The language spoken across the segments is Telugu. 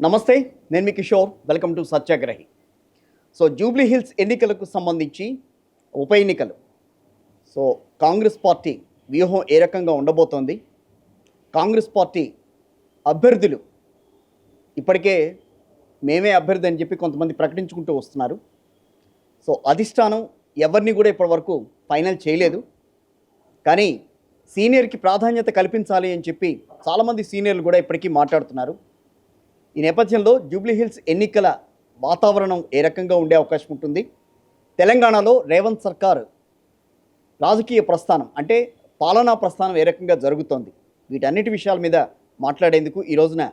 నమస్తే, నేను మీ Kishore. Welcome to Satyagrahi. So Jubilee Hills ఎన్నికలకు సంబంధించి ఉప ఎన్నికలు. సో కాంగ్రెస్ పార్టీ వ్యూహం ఏ రకంగా ఉండబోతోంది? కాంగ్రెస్ పార్టీ అభ్యర్థులు ఇప్పటికే మేమే అభ్యర్థి అని చెప్పి కొంతమంది ప్రకటించుకుంటూ వస్తున్నారు. సో అధిష్టానం ఎవరిని కూడా ఇప్పటివరకు ఫైనల్ చేయలేదు. కానీ సీనియర్కి ప్రాధాన్యత కల్పించాలి అని చెప్పి చాలామంది సీనియర్లు కూడా ఇప్పటికీ మాట్లాడుతున్నారు. ఈ నేపథ్యంలో జూబ్లీహిల్స్ ఎన్నికల వాతావరణం ఏ రకంగా ఉండే అవకాశం ఉంటుంది? తెలంగాణలో రేవంత్ సర్కార్ రాజకీయ ప్రస్థానం అంటే పాలనా ప్రస్థానం ఏ రకంగా జరుగుతోంది? వీటన్నిటి విషయాల మీద మాట్లాడేందుకు ఈ రోజున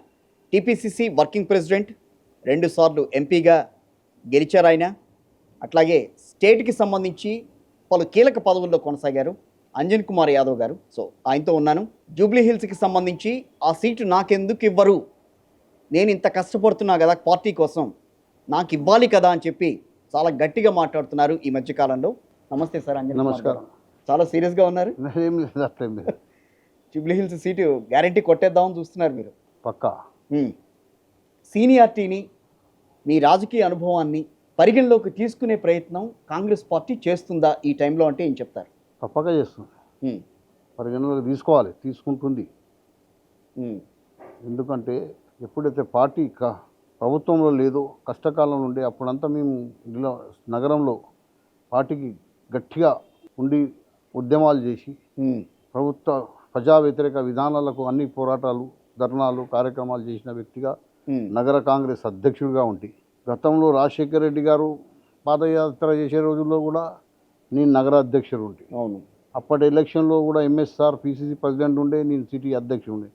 టీపీసీసీ వర్కింగ్ ప్రెసిడెంట్, 2 సార్లు ఎంపీగా గెలిచారు ఆయన. అట్లాగే స్టేట్కి సంబంధించి పలు కీలక పదవుల్లో కొనసాగారు అంజన్ కుమార్ యాదవ్ గారు. సో ఆయనతో ఉన్నాను. జూబ్లీహిల్స్కి సంబంధించి ఆ సీటు నాకెందుకు ఇవ్వరు, నేను ఇంత కష్టపడుతున్నా కదా పార్టీ కోసం, నాకు ఇవ్వాలి కదా అని చెప్పి చాలా గట్టిగా మాట్లాడుతున్నారు ఈ మధ్యకాలంలో. నమస్తే సార్. అంజన్. నమస్కారం. చాలా సీరియస్గా ఉన్నారు. ఏం లేదు, అట్లేం లేదు. జూబ్లీహిల్స్ సీటు గ్యారంటీ కొట్టేద్దామని చూస్తున్నారు మీరు. పక్కా. సీనియారిటీని, మీ రాజకీయ అనుభవాన్ని పరిగణలోకి తీసుకునే ప్రయత్నం కాంగ్రెస్ పార్టీ చేస్తుందా ఈ టైంలో అంటే ఏం చెప్తారు? తప్పక చేస్తుంది. పరిగణలోకి తీసుకోవాలి, తీసుకుంటుంది. ఎందుకంటే ఎప్పుడైతే పార్టీ ప్రభుత్వంలో లేదో, కష్టకాలంలో ఉండే అప్పుడంతా మేము నగరంలో పార్టీకి గట్టిగా ఉండి ఉద్యమాలు చేసి ప్రభుత్వ ప్రజా వ్యతిరేక విధానాలకు అన్ని పోరాటాలు, ధర్నాలు, కార్యక్రమాలు చేసిన వ్యక్తిగా నగర కాంగ్రెస్ అధ్యక్షుడిగా ఉండి, గతంలో రాజశేఖర రెడ్డి గారు పాదయాత్ర చేసే రోజుల్లో కూడా నేను నగర అధ్యక్షుడు ఉంటే, అవును, అప్పటి ఎలక్షన్లో కూడా ఎంఎస్ఆర్ పిసిసి ప్రెసిడెంట్ ఉండే, నేను సిటీ అధ్యక్షుడు ఉండే.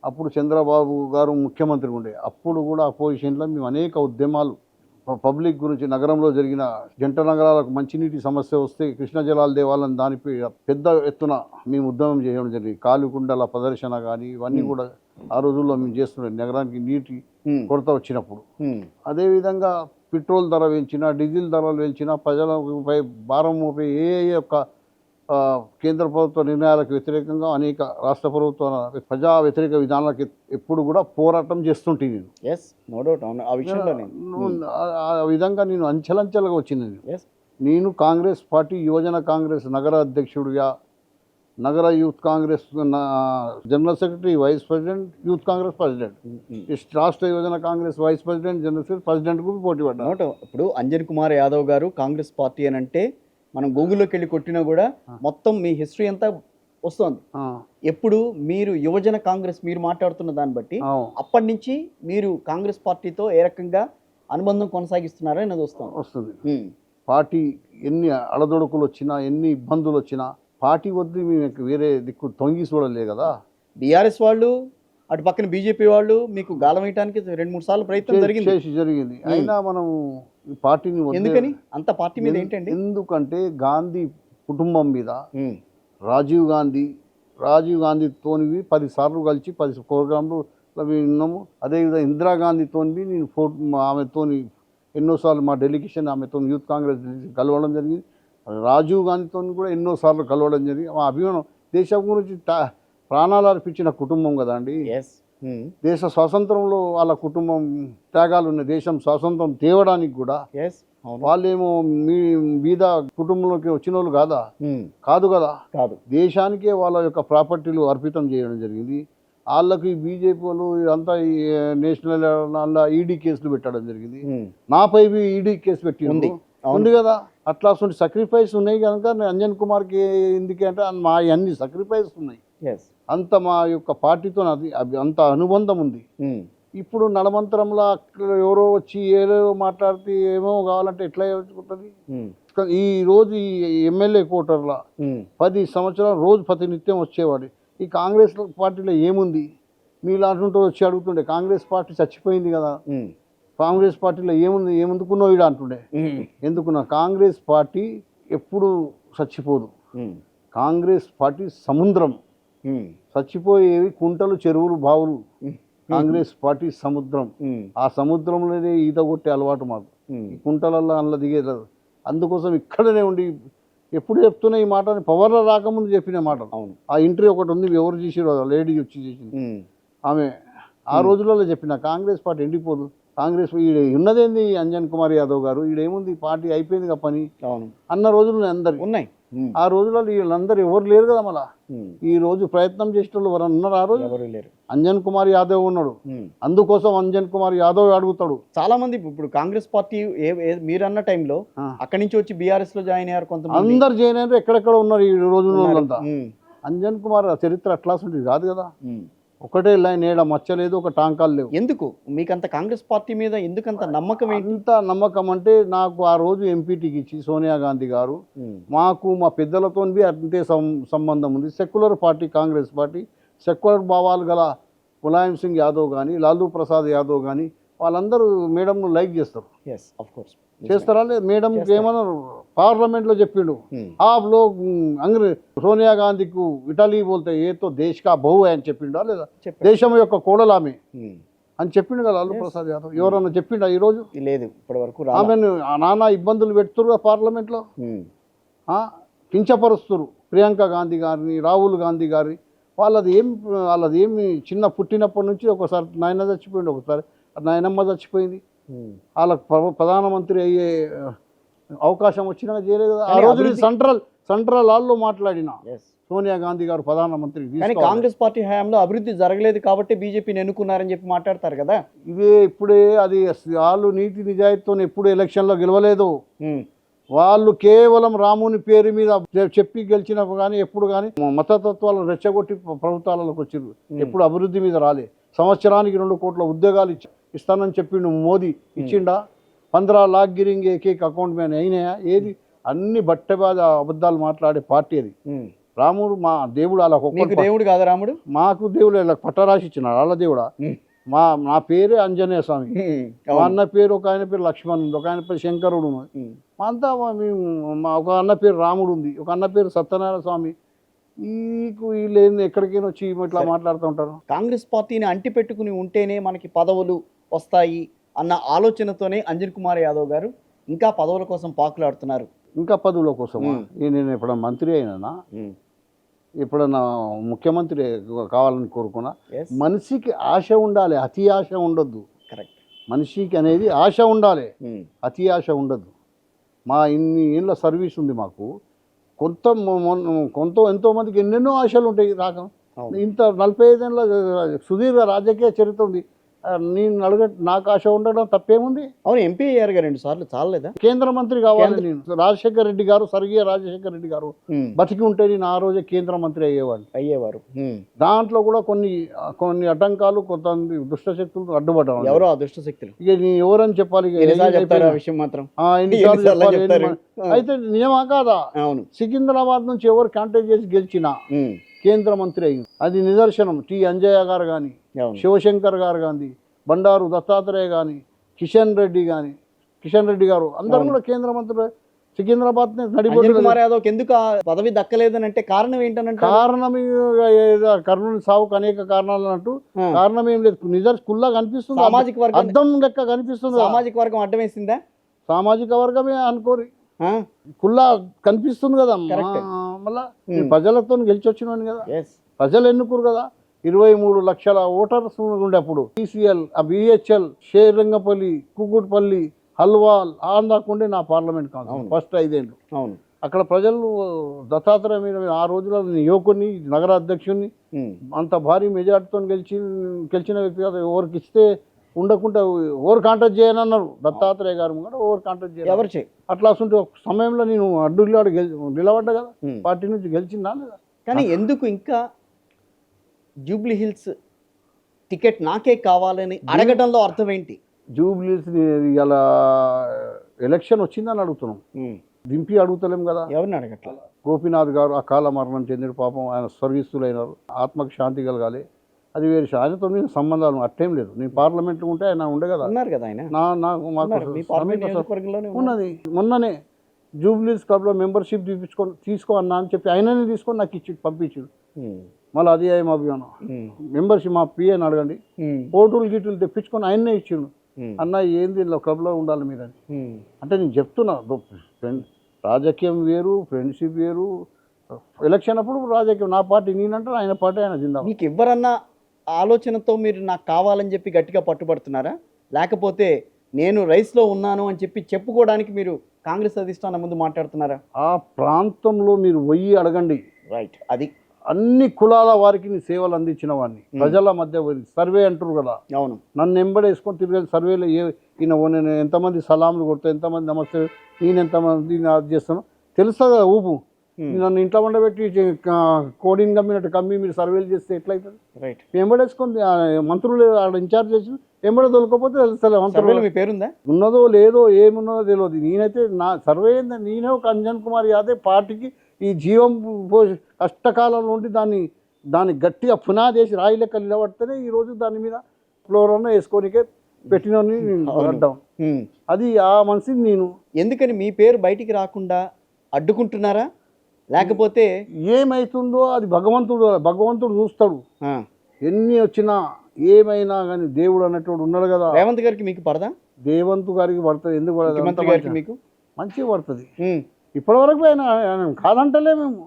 అప్పుడు చంద్రబాబు గారు ముఖ్యమంత్రి ఉండే, అప్పుడు కూడా అపోజిషన్లో మేము అనేక ఉద్యమాలు పబ్లిక్ గురించి, నగరంలో జరిగిన జంట నగరాలకు మంచినీటి సమస్య వస్తే కృష్ణ జలాలు దేవాలని దానిపై పెద్ద ఎత్తున మేము ఉద్యమం చేయడం జరిగింది. కాలుకుండల ప్రదర్శన కానీ ఇవన్నీ కూడా ఆ రోజుల్లో మేము చేస్తుండే, నగరానికి నీటి కొరత వచ్చినప్పుడు. అదేవిధంగా పెట్రోల్ ధర పెంచినా, డీజిల్ ధరలు పెంచినా, ప్రజలపై భారం మోపే ఏ యొక్క కేంద్ర ప్రభుత్వ నిర్ణయాలకు వ్యతిరేకంగా అనేక రాష్ట్ర ప్రభుత్వ ప్రజా వ్యతిరేక విధానాలకు ఎప్పుడు కూడా పోరాటం చేస్తుంటే నేను. No doubt. ఆ విధంగా నేను అంచెలంచెలుగా వచ్చింది. నేను కాంగ్రెస్ పార్టీ యువజన కాంగ్రెస్ నగర అధ్యక్షుడిగా, నగర youth Congress general secretary, vice president, youth Congress president, రాష్ట్ర యువజన Congress vice president, general secretary, ప్రెసిడెంట్కు పోటీ పడ్డా. ఇప్పుడు అంజన్ కుమార్ యాదవ్ గారు కాంగ్రెస్ పార్టీ అని అంటే మనం గూగుల్లోకి వెళ్ళి కొట్టినా కూడా మొత్తం మీ హిస్టరీ అంతా వస్తుంది. ఎప్పుడు మీరు యువజన కాంగ్రెస్ మీరు మాట్లాడుతున్న దాన్ని బట్టి అప్పటి నుంచి మీరు కాంగ్రెస్ పార్టీతో ఏ రకంగా అనుబంధం కొనసాగిస్తున్నారో అనేది వస్తుంది. పార్టీ ఎన్ని అడదొడుకులు వచ్చినా, ఎన్ని ఇబ్బందులు వచ్చినా పార్టీ వద్దు మీకు వేరే దిక్కు తొంగి చూడలే కదా. బీఆర్ఎస్ వాళ్ళు, అటు పక్కన బీజేపీ వాళ్ళు మీకు గాలం వేయడానికి 2-3 సార్లు ప్రయత్నం జరిగింది. అయినా మనం పార్టీని ఎందుకని అంత పార్టీ మీద ఏంటండి? ఎందుకంటే గాంధీ కుటుంబం మీద రాజీవ్ గాంధీతోనివి 10 సార్లు కలిసి 10 ప్రోగ్రాంలు విన్నాము. అదేవిధంగా ఇందిరాగాంధీతోని నేను ఆమెతోని ఎన్నోసార్లు మా డెలిగేషన్ ఆమెతో యూత్ కాంగ్రెస్ కలవడం జరిగింది. రాజీవ్ గాంధీతో కూడా ఎన్నోసార్లు కలవడం జరిగింది. మా అభిమానం దేశం గురించి ప్రాణాలు అర్పించిన కుటుంబం కదా అండి. దేశ స్వాతంత్రంలో వాళ్ళ కుటుంబం త్యాగాలు ఉన్నాయి. దేశం స్వాతంత్రం తేవడానికి కూడా వాళ్ళేమో మీ మీద కుటుంబంలోకి వచ్చిన వాళ్ళు కాదు కదా. దేశానికే వాళ్ళ యొక్క ప్రాపర్టీలు అర్పితం చేయడం జరిగింది. వాళ్ళకి బీజేపీ వాళ్ళు అంతా నేషనల్ ఈడీ కేసులు పెట్టడం జరిగింది. నాపై ఈడీ కేసు పెట్టి ఉంది కదా. అట్లా సాక్రిఫైస్ ఉన్నాయి కనుక అంజన్ కుమార్కి ఎందుకంటే మా అన్ని సాక్రిఫైస్ ఉన్నాయి. అంత మా యొక్క పార్టీతో అంత అనుబంధం ఉంది. ఇప్పుడు నడమంతరంలో ఎవరో వచ్చి ఏదో మాట్లాడితే ఏమో కావాలంటే ఎట్లా ఉంటుంది. ఈ రోజు ఈ ఎమ్మెల్యే కోటర్లా 10 సంవత్సరాలు రోజు ప్రతినిత్యం వచ్చేవాడు. ఈ కాంగ్రెస్ పార్టీలో ఏముంది? మీలాంటి వచ్చి అడుగుతుండే, కాంగ్రెస్ పార్టీ చచ్చిపోయింది కదా, కాంగ్రెస్ పార్టీలో ఏముంది, ఏముందుకున్నావు ఇడ అంటుండే. ఎందుకున్నా కాంగ్రెస్ పార్టీ ఎప్పుడు చచ్చిపోదు. కాంగ్రెస్ పార్టీ సముద్రం. చచ్చిపోయేవి కుంటలు, చెరువులు, బావులు. కాంగ్రెస్ పార్టీ సముద్రం. ఆ సముద్రంలోనే ఈత కొట్టే అలవాటు మాకు. ఈ కుంటలల్లో అందులో దిగేది. అందుకోసం ఇక్కడనే ఉండి ఎప్పుడు చెప్తున్నా ఈ మాట, పవర్లో రాకముందు చెప్పిన మాట. ఆ ఇంటర్వ్యూ ఒకటి ఉంది, ఎవరు చేసిరు, లేడీ వచ్చి చేసింది. ఆమె ఆ రోజులలో చెప్పిన కాంగ్రెస్ పార్టీ ఎండిపోదు. కాంగ్రెస్ ఈడ ఉన్నదేంది అంజన్ కుమార్ యాదవ్ గారు, ఈడేముంది పార్టీ అయిపోయింది కదా పని అవును అన్న రోజులు అందరికి ఉన్నాయి. ఆ రోజులలో వీళ్ళందరూ ఎవరు లేరు కదా. మళ్ళా ఈ రోజు ప్రయత్నం చేసిన వాళ్ళు ఎవరు ఉన్నారు? ఆ రోజు ఎవరు లేరు. అంజన్ కుమార్ యాదవ్ ఉన్నాడు. అందుకోసం అంజన్ కుమార్ యాదవ్ అడుగుతాడు. చాలా మంది ఇప్పుడు కాంగ్రెస్ పార్టీ మీరు అన్న టైంలో అక్కడి నుంచి వచ్చి బీఆర్ఎస్ లో జాయిన్ అయ్యారు కొంతమంది. అందరు జాయిన్ అయ్యారు, ఎక్కడెక్కడ ఉన్నారు ఈ రోజు వాళ్ళంతా. అంజన్ కుమార్ చరిత్ర అట్లా ఉంటుంది కాదు కదా. ఒకటే లైన్ ఏడ మచ్చలేదు, ఒక టాంకాలు లేవు. ఎందుకు మీకంత కాంగ్రెస్ పార్టీ మీద ఎందుకంత నమ్మకం? ఎంత నమ్మకం అంటే నాకు ఆ రోజు ఎంపీటీకి ఇచ్చి సోనియా గాంధీ గారు మాకు మా పెద్దలతో అంతే సంబంధం ఉంది. Secular party Congress party, secular భావాలు గల ములాయం సింగ్ యాదవ్ కానీ, లాలూ ప్రసాద్ యాదవ్ కానీ వాళ్ళందరూ మేడంను లైక్ చేస్తారు. చేస్తారా లేదు? మేడంకి ఏమన్నారు పార్లమెంట్లో చెప్పిండు, ఆప్ లోగ్ అంగ్రేజ్ సోనియా గాంధీకు ఇటలీ బోల్తే ఏతో దేశ్ కా బహు అని చెప్పిండా లేదా? దేశం యొక్క కోడలామె అని చెప్పిండు కదా లాలూ ప్రసాద్ యాదవ్. ఎవరన్నా చెప్పిండా ఈరోజు? లేదు, ఇప్పటి వరకు. ఆమెను నానా ఇబ్బందులు పెడుతురు పార్లమెంట్లో, కించపరుస్తురు ప్రియాంక గాంధీ గారిని, రాహుల్ గాంధీ గారిని. వాళ్ళది ఏమి చిన్న పుట్టినప్పటి నుంచి ఒకసారి నాయన చచ్చిపోయింది, ఒకసారి నాయనమ్మ చచ్చిపోయింది. వాళ్ళకు ప్రధానమంత్రి అయ్యే అవకాశం వచ్చినా చేయలేదు కదా. ఆ రోజు సెంట్రల్ హాల్లో మాట్లాడిన సోనియా గాంధీ గారు ప్రధానమంత్రి. కాంగ్రెస్ పార్టీ హయాంలో అభివృద్ధి జరగలేదు కాబట్టి బీజేపీని ఎన్నుకున్నారని చెప్పి మాట్లాడతారు కదా. ఇవే ఇప్పుడే అది వాళ్ళు నీతి నిజాయితీతో ఎప్పుడు ఎలక్షన్లో గెలవలేదు. వాళ్ళు కేవలం రాముని పేరు మీద చెప్పి గెలిచినప్పుడు కానీ ఎప్పుడు కానీ మతతత్వాలను రెచ్చగొట్టి ప్రభుత్వాలకు వచ్చారు. ఎప్పుడు అభివృద్ధి మీద రాలే. సంవత్సరానికి 2 కోట్ల ఉద్యోగాలు ఇస్తానని చెప్పిండు మోదీ, ఇచ్చిండా? 15 लाख గిరింగ్ ఏకైక అకౌంట్ మీద అయినాయా? ఏది? అన్ని బట్టబాద అబద్ధాలు మాట్లాడే పార్టీ అది. రాముడు మా దేవుడు, అలా దేవుడు కాదు రాముడు, మాకు దేవుడు ఇలా పట్టరాసి ఇచ్చినాడు. వాళ్ళ దేవుడా? నా పేరే ఆంజనేయ స్వామి, మా అన్న పేరు ఒక ఆయన పేరు లక్ష్మణ్ ఉంది, ఒక ఆయన పేరు శంకరుడు ఉంది. అంతా ఒక అన్న పేరు రాముడు ఉంది, ఒక అన్న పేరు సత్యనారాయణ స్వామి. వీళ్ళు ఎక్కడికైనా వచ్చి ఇట్లా మాట్లాడుతూ ఉంటారు. కాంగ్రెస్ పార్టీని అంటి పెట్టుకుని ఉంటేనే మనకి పదవులు వస్తాయి అన్న ఆలోచనతోనే అంజన్ కుమార్ యాదవ్ గారు ఇంకా పదవుల కోసం పాకులాడుతున్నారు. ఇంకా పదవుల కోసం నేను ఎప్పుడన్నా మంత్రి అయినా, ఎప్పుడన్నా ముఖ్యమంత్రి కావాలని కోరుకున్నా. మనిషికి ఆశ ఉండాలి, అతి ఆశ ఉండొద్దు. కరెక్ట్. మనిషికి అనేది ఆశ ఉండాలి, అతి ఆశ ఉండద్దు. మా ఇన్ని ఏళ్ళ సర్వీస్ ఉంది మాకు. ఎంతోమందికి ఎన్నెన్నో ఆశలు ఉంటాయి. ఇంత 45 ఏళ్ళ సుదీర్ఘ రాజకీయ చరిత్ర ఉంది. నేను నాకు ఆశ ఉండడం తప్పేముంది? అవును, ఎంపీ అయ్యారు 2 సార్లు, చాలలేదా? కేంద్ర మంత్రి కావాలి నేను. రాజశేఖర రెడ్డి గారు, స్వర్గీయ రాజశేఖర రెడ్డి గారు బతికి ఉంటే నేను ఆ రోజే కేంద్ర మంత్రి అయ్యేవారు. దాంట్లో కూడా కొన్ని అడ్డంకాలు, కొంతమంది దుష్టశక్తులు అడ్డుపడ్డారు. ఎవరో ఆ దుష్టశక్తులు ఇక ఎవరని చెప్పాలి? విషయం మాత్రం అయితే నిజమా కాదా? అవును. సికింద్రాబాద్ నుంచి ఎవరు కాంటాక్ట్ చేసి గెలిచినా కేంద్ర మంత్రి అయ్యింది. అది నిదర్శనం. టి అంజయ్య గారు కానీ, శివశంకర్ గారు కానీ, బండారు దత్తాత్రేయ కానీ, కిషన్ రెడ్డి గారు అందరూ కూడా కేంద్ర మంత్రులు. సికింద్రాబాద్ కుమార్ యాదవ్ ఎందుకు పదవి దక్కలేదని అంటే కారణం ఏంటంటే, కారణం కర్నూలు సావుకు అనేక కారణాలు అంటూ కారణం ఏం లేదు. కుల్లా కనిపిస్తుంది, సామాజిక వర్గం అర్థం లెక్క కనిపిస్తుంది. సామాజిక వర్గం అడ్డం వేసిందా? సామాజిక వర్గమే అనుకోరి, కుల్లా కనిపిస్తుంది కదా. మళ్ళా ప్రజలతో గెలిచి వచ్చినాను కదా, ప్రజలు ఎన్నుకోరు కదా. 23 లక్షల ఓటర్స్ ఉండే అప్పుడు టీసీఎల్, బిహెచ్ఎల్, షేర్లింగపల్లి, కుకుట్పల్లి, హల్వాల్ ఆందాకుండే నా పార్లమెంట్ కాదు ఫస్ట్ 5 ఏళ్ళు. అవును. అక్కడ ప్రజలు దత్తాత్రేయ మీద ఆ రోజుల్లో యువకుని, నగర అధ్యక్షుడిని అంత భారీ మెజార్టీతో గెలిచిన వ్యక్తి కాదు. ఎవరికి ఇస్తే ఉండకుండా ఓవర్ కాంటాక్ట్ చేయనన్నారు దత్తాత్రేయ గారు కూడా. ఓవర్ కాంటాక్ట్ చేయాలి అట్లా అసలు సమయంలో నేను నిలబడ్డా కదా, పార్టీ నుంచి గెలిచిందా లేదా? కానీ ఎందుకు ఇంకా జూబ్లీ హిల్స్ టికెట్ నాకే కావాలని అడగడంలో అర్థం ఏంటి? జూబ్లీ హిల్స్ ఇలా ఎలక్షన్ వచ్చిందని అడుగుతున్నాం, దింపి అడుగుతలేం కదా. ఎవరిని అడగట్లా. గోపీనాథ్ గారు అకాల మరణం చెందిన పాపం, ఆయన సర్వీసులైనారు, ఆత్మకు శాంతి కలగాలి. అది వేరే. ఆయనతో మీద సంబంధాలు అట్టేం లేదు. నేను పార్లమెంట్లో ఉంటే ఆయన ఉండే కదా, ఉన్నారు కదా ఆయన. ఉన్నది. మొన్ననే జూబ్లీస్ క్లబ్లో మెంబర్షిప్ తీసుకో అన్నా అని చెప్పి ఆయననే తీసుకొని నాకు పంపించాడు. మళ్ళీ అది ఏం అభిమానం. మెంబర్షిప్ మా పిఏని అడగండి, ఫోటోలు గీటులు తెప్పించుకొని ఆయన్నే ఇచ్చిండు. అన్న ఏంది ఇలా క్లబ్లో ఉండాలి మీరని. అంటే నేను చెప్తున్నా, రాజకీయం వేరు, ఫ్రెండ్షిప్ వేరు. ఎలక్షన్ అప్పుడు రాజకీయం, నా పార్టీ నేనంటే ఆయన పార్టీ ఆయన జిందా. మీకు ఎవరన్నా ఆలోచనతో మీరు నాకు కావాలని చెప్పి గట్టిగా పట్టుబడుతున్నారా, లేకపోతే నేను రైస్లో ఉన్నాను అని చెప్పి చెప్పుకోవడానికి మీరు కాంగ్రెస్ అధిష్టానం ముందు మాట్లాడుతున్నారా? ఆ ప్రాంతంలో మీరు పోయి అడగండి, రైట్, అది అన్ని కులాల వారికి నీ సేవలు అందించిన వాడిని, ప్రజల మధ్య పోయి సర్వే అంటారు కదా, అవును. నన్ను ఎంబడేసుకొని తిరిగి సర్వేలో నేను ఎంతమంది సలాంలు కొడతా, ఎంతమంది నమస్తే, నేను ఎంతమంది అది చేస్తాను తెలుస్తుంది కదా ఊపు. నన్ను ఇంట్లో వండబెట్టి కోడిని కమ్మినట్టు కమ్మి మీరు సర్వేలు చేస్తే ఎట్లయితుంది? రైట్. ఎంబడేసుకొని మంత్రులు ఆడ ఇన్ఛార్జ్ చేసి ఎంబడే దొరకపోతే సర్వేలో మీ పేరుందా? ఉన్నదో లేదో ఏమున్నదో తెలియదు. నేనైతే నా సర్వే ఏందని నేనే ఒక అంజన్ కుమార్ యాదవ్ పార్టీకి ఈ జీవం కష్టకాలం నుండి దాన్ని గట్టిగా పునాది వేసి రాయి లెక్క నిలబడితేనే ఈరోజు దాని మీద ఫ్లోర్ అన్న వేసుకోనికే పెట్టినని అడ్డం. అది ఆ మనిషిని నేను. ఎందుకని మీ పేరు బయటికి రాకుండా అడ్డుకుంటున్నారా, లేకపోతే ఏమైతుందో అది భగవంతుడు చూస్తాడు. ఎన్ని వచ్చినా ఏమైనా కానీ దేవుడు అన్నట్టు ఉన్నాడు కదా. రేవంత్ గారికి మీకు పడదా? రేవంత్ గారికి పడుతుంది. ఎందుకు ముఖ్యమంత్రి గారికి మీకు మంచిగా పడుతుంది. ఇప్పటివరకు ఆయన కాదంటలే మేము.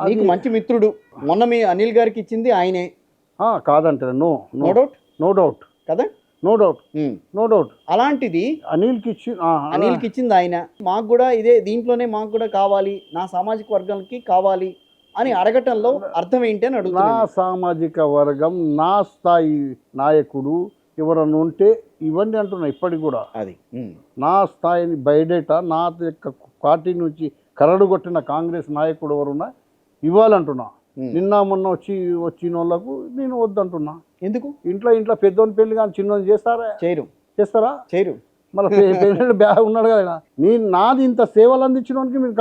మీకు మంచి మిత్రుడు, మొన్న మీ అనిల్ గారికి ఇచ్చింది ఆయనే. కాదంటే నో డౌట్, నో డౌట్ కదా, నో డౌట్, నో డౌట్. అలాంటిది అనిల్కి ఇచ్చింది ఆయన. మాకు కూడా ఇదే దీంట్లోనే మాకు కూడా కావాలి, నా సామాజిక వర్గానికి కావాలి అని అడగటంలో అర్థం ఏంటి అని అడుగుతున్నా. నా సామాజిక వర్గం, నా స్థాయి నాయకుడు ఎవరన్నా ఉంటే ఇవన్నీ అంటున్నా ఇప్పటికి కూడా. అది నా స్థాయిని బయటేట నా యొక్క పార్టీ నుంచి కరడుగొట్టిన కాంగ్రెస్ నాయకుడు ఎవరున్నా ఇవ్వాలంటున్నా. నిన్న మొన్న వచ్చిన వాళ్ళకు నేను వద్దంటున్నా. ఎందుకు? ఇంట్లో పెద్దోని పెళ్లి కానీ చిన్నోని చేస్తారా? చేస్తారా? చేయరు. మళ్ళీ పెళ్ళి బ్యాగ్ ఉన్నాడు కదా. నాది ఇంత సేవలు అందించడానికి మీరు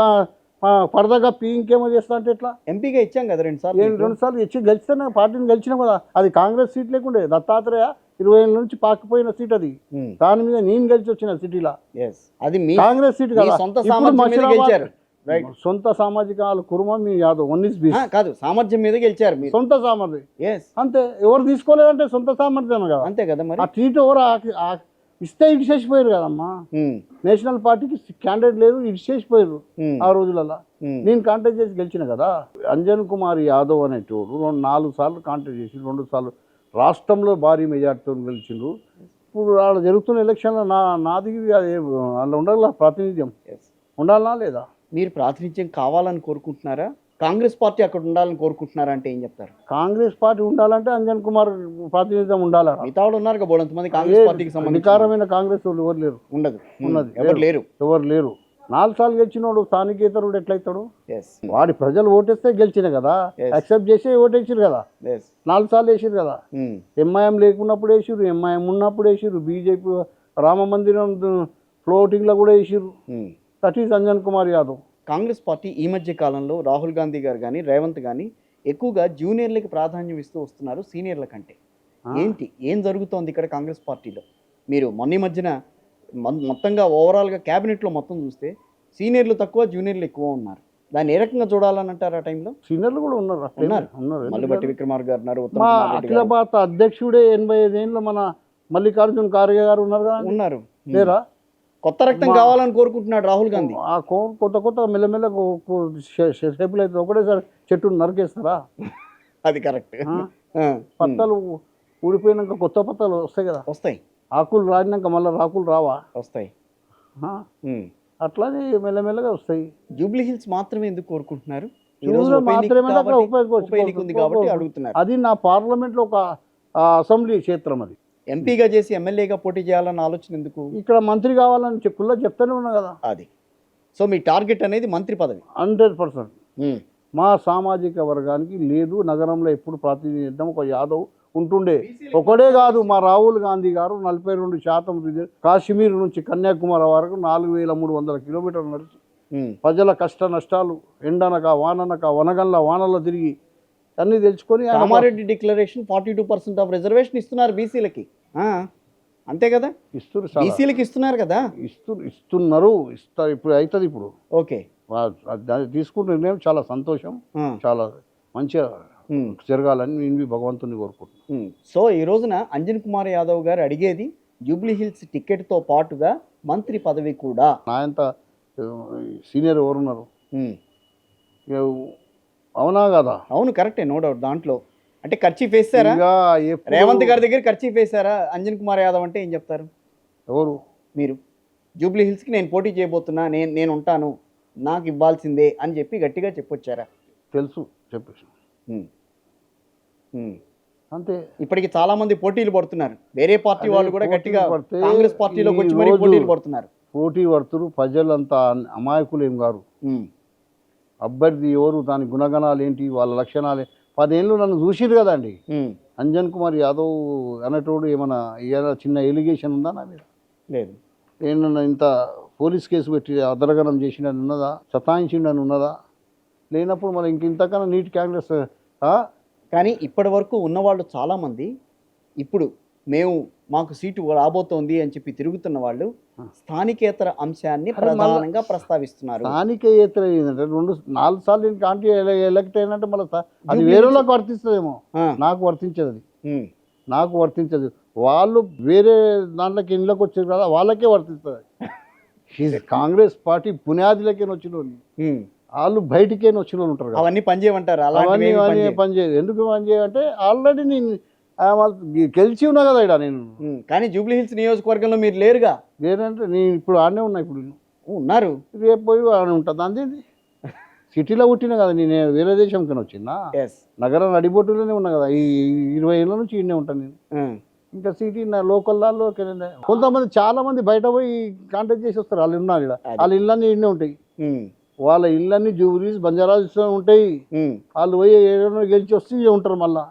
పరదగా ఇంకేమో చేస్తా అంటే ఎట్లా? ఎంపీగా ఇచ్చాం కదా 2 సార్లు. 2 సార్లు ఇచ్చి గెలిచితేనే పార్టీని గెలిచినాం కదా. అది కాంగ్రెస్ సీట్ లేకుండే, దత్తాత్రేయ 20 ఏళ్ళ నుంచి పాకిపోయిన సీట్ అది. దాని మీద నేను గెలిచి వచ్చిన సిటీలో. అది కాంగ్రెస్ సీట్ కదా. సొంత సామాజిక కుర్మ మీ యాదవ్ కాదు, సామర్థ్యం మీద గెలిచారు. సొంత సామర్థ్యం అంతే. ఎవరు తీసుకోలేదంటే సొంత సామర్థ్యం కదా. అంతే కదా మరి. ఆ సీట్ ఎవరు ఇస్తే ఇడిచేసిపోయారు కదమ్మా. నేషనల్ పార్టీకి క్యాండిడేట్ లేదు, ఇడిచేసిపోయారు ఆ రోజులలో. నేను కాంటాక్ట్ చేసి గెలిచిన కదా. అంజన్ కుమార్ యాదవ్ అనేటోడు 4 సార్లు కాంటాక్ట్ చేసి 2 సార్లు రాష్ట్రంలో భారీ మెజార్టీతో గెలిచిండ్రు. ఇప్పుడు అలా జరుగుతున్న ఎలక్షన్లో నాది అలా ఉండాలి, ప్రాతినిధ్యం ఉండాలనా లేదా? మీరు ప్రాతినిధ్యం కావాలని కోరుకుంటున్నారా, కాంగ్రెస్ పార్టీ అక్కడ ఉండాలని కోరుకుంటున్నారా అంటే ఏం చెప్తారు? కాంగ్రెస్ పార్టీ ఉండాలంటే అంజన్ కుమార్ ప్రాతినిధ్యం ఉండాలి. మిగతా వాళ్ళు ఉన్నారు కదా మంది కాంగ్రెస్ పార్టీకి సంబంధించి. అధికారమైన కాంగ్రెస్ వాళ్ళు ఎవరు లేరు. ఉన్నది ఎవరు లేరు. 4 సార్లు గెలిచినోడు స్థానికేతరుడు ఎట్లయితాడు? వాడి ప్రజలు ఓటేస్తే గెలిచిన కదా, యాక్సెప్ట్ చేసి ఓటేసారు కదా. 4 సార్లు వేసారు కదా. ఎంఐఎం లేకున్నప్పుడు వేసారు, ఎంఐఎం ఉన్నప్పుడు వేసారు, బీజేపీ రామ మందిరం ఫ్లోటింగ్లో కూడా వేసారు. That is Anjan Kumar Yadav. Congress party ఈ మధ్య కాలంలో రాహుల్ గాంధీ గారు కానీ రేవంత్ కానీ ఎక్కువగా జూనియర్లకి ప్రాధాన్యం ఇస్తూ వస్తున్నారు సీనియర్ల కంటే. ఏం జరుగుతోంది ఇక్కడ కాంగ్రెస్ పార్టీలో? మీరు మొన్న మధ్యన మొత్తంగా ఓవరాల్గా క్యాబినెట్లో మొత్తం చూస్తే సీనియర్లు తక్కువ, జూనియర్లు ఎక్కువ ఉన్నారు. దాన్ని ఏ రకంగా చూడాలని అంటారు? ఆ టైంలో సీనియర్లు కూడా ఉన్నారు. మల్లుబట్టి విక్రమార్క గారు, మా అఖిల భారత అధ్యక్షుడే 85 ఏళ్ళ మన మల్లికార్జున ఖార్గే గారు ఉన్నారు. లేరా? కొత్త రక్తం కావాలని కోరుకుంటున్నాడు రాహుల్ గాంధీ. ఆ కొత్త మెల్లమెల్ల షేపులు అయితే ఒకటేసారి చెట్టు నరికేస్తారా? అది కరెక్ట్. పత్తాలు ఊడిపోయినాక కొత్త పత్తాలు వస్తాయి కదా. వస్తాయి. ఆకులు రాడినాక మళ్ళీ రాకులు రావా? వస్తాయి. అట్లానే మెల్లమెల్లగా వస్తాయి. జూబ్లీ హిల్స్ మాత్రమే ఎందుకు కోరుకుంటున్నారు? అది నా పార్లమెంట్లో ఒక అసెంబ్లీ క్షేత్రం. అది ఎంపీగా చేసి ఎమ్మెల్యేగా పోటీ చేయాలన్న ఆలోచన ఎందుకు? ఇక్కడ మంత్రి కావాలని చెప్తానే ఉన్నా కదా. అది సో మీ టార్గెట్ అనేది మంత్రి పదవి 100%. మా సామాజిక వర్గానికి లేదు. నగరంలో ఎప్పుడు ప్రాతినిధ్యం ఒక యాదవ్ ఉంటుండే. ఒకడే కాదు, మా రాహుల్ గాంధీ గారు 42% కాశ్మీర్ నుంచి కన్యాకుమారి వరకు 4300 కిలోమీటర్లు నడిచి ప్రజల కష్ట నష్టాలు ఎండనక వాననక వనగంల వానలో తిరిగి అన్నీ తెలుసుకొని కామారెడ్డి డిక్లరేషన్ 42% ఆఫ్ రిజర్వేషన్ ఇస్తున్నారు బీసీలకి. అంతే కదా, బీసీలకి ఇస్తున్నారు కదా. ఇస్తున్నారు. ఇప్పుడు అవుతుంది. ఇప్పుడు ఓకే, తీసుకున్న నిర్ణయం చాలా సంతోషం, చాలా మంచిగా జరగాలని నేను భగవంతుని కోరుకుంటున్నాను. సో ఈ రోజున అంజన్ కుమార్ యాదవ్ గారు అడిగేది జూబ్లీ హిల్స్ టికెట్తో పాటుగా మంత్రి పదవి కూడా. నాయంత సీనియర్ ఎవరున్నారు? అవునా కదా? అవును, కరెక్టే, నో డౌట్. దాంట్లో అంటే ఖర్చీఫ్ వేస్తారా? ఇక ఎప్పుడు రేవంత్ గారి దగ్గర ఖర్చీఫ్ వేశారా? అంజన్ కుమార్ యాదవ్ అంటే ఏం చెప్తారు ఎవరు మీరు? జూబ్లీ హిల్స్కి నేను పోటీ చేయబోతున్నా, నేను ఉంటాను, నాకు ఇవ్వాల్సిందే అని చెప్పి గట్టిగా చెప్పొచ్చారా? తెలుసు చెప్పేసి ఉమ్. ఉమ్. అంతే. ఇప్పటికి చాలా మంది పోటీలు పడుతున్నారు, వేరే పార్టీ అదే వాళ్ళు కూడా పోటీలు గట్టిగా పడితే కాంగ్రెస్ పార్టీలోకి వచ్చి ఈ మరీ రోజు పోటీలు పడుతున్నారు. పోటీ పడుతురు, ప్రజలంతా అమాయకులు ఏం గారు. ఉమ్. అభ్యర్థి ఎవరు, దాని గుణగణాలు ఏంటి, వాళ్ళ లక్షణాలు 10 ఏళ్ళు నన్ను చూసిరు కదండి. ఉమ్. అంజన్ కుమార్ యాదవ్ అనేటోడు ఏమైనా చిన్న ఎలిగేషన్ ఉందా నా మీద? లేదు. ఏమన్నా ఇంత పోలీస్ కేసు పెట్టి అదరగనం చేసినని ఉన్నదా, సతాయించిండని ఉన్నదా? లేనప్పుడు మరి ఇంతకన్నా నీట్ కాంగ్రెస్ కానీ ఇప్పటి వరకు ఉన్నవాళ్ళు చాలామంది ఇప్పుడు మాకు సీటు రాబోతోంది అని చెప్పి తిరుగుతున్న వాళ్ళు స్థానికేతర అంశాన్ని ప్రధానంగా ప్రస్తావిస్తున్నారు. స్థానికేతర ఏంటంటే 4 సార్లు నేను కాంటీ ఎలక్ట్ అయినట్టే మళ్ళీ అది వేరేలోకి వర్తిస్తుందేమో, నాకు వర్తించదు. అది నాకు వర్తించదు. వాళ్ళు వేరే దాంట్లోకి ఇంట్లోకి వచ్చారు కదా, వాళ్ళకే వర్తిస్తుంది. కాంగ్రెస్ పార్టీ పునాదిలకే వచ్చిన వాళ్ళు బయటికే వచ్చిన వాళ్ళు ఉంటారు కదా, అవన్నీ పనిచేయమంటారు. అవన్నీ పనిచేయదు. ఎందుకు పనిచేయంటే ఆల్రెడీ నేను గెలిచి ఉన్నా కదా ఇక్కడ నేను. కానీ జూబ్లీ హిల్స్ నియోజకవర్గంలో మీరు లేరుగా. లేదంటే నేను ఇప్పుడు ఆడనే ఉన్నా. ఇప్పుడు ఉన్నారు, రేపు పోయి ఆడ ఉంటుంది. అంతేది సిటీలో పుట్టినా కదా, నేను వేరే దేశంకి వచ్చినా. నగరం నడిబొట్టులోనే ఉన్నా కదా, ఈ 20 ఏళ్ళ నుంచి ఈయనే ఉంటాను నేను. ఇంకా సిటీ నా లోకల్ దానిలోకి కొంతమంది చాలా మంది బయట పోయి కాంటాక్ట్ చేసి వస్తారు. వాళ్ళు ఉన్నారు ఇక్కడ, వాళ్ళ ఇళ్ళన్నీ ఈయనే ఉంటాయి. వాళ్ళ ఇళ్ళన్నీ జూబ్లీస్ బంజారాస్ ఉంటాయి. వాళ్ళు పోయి ఏదైనా గెలిచి వస్తే ఉంటారు. మళ్ళా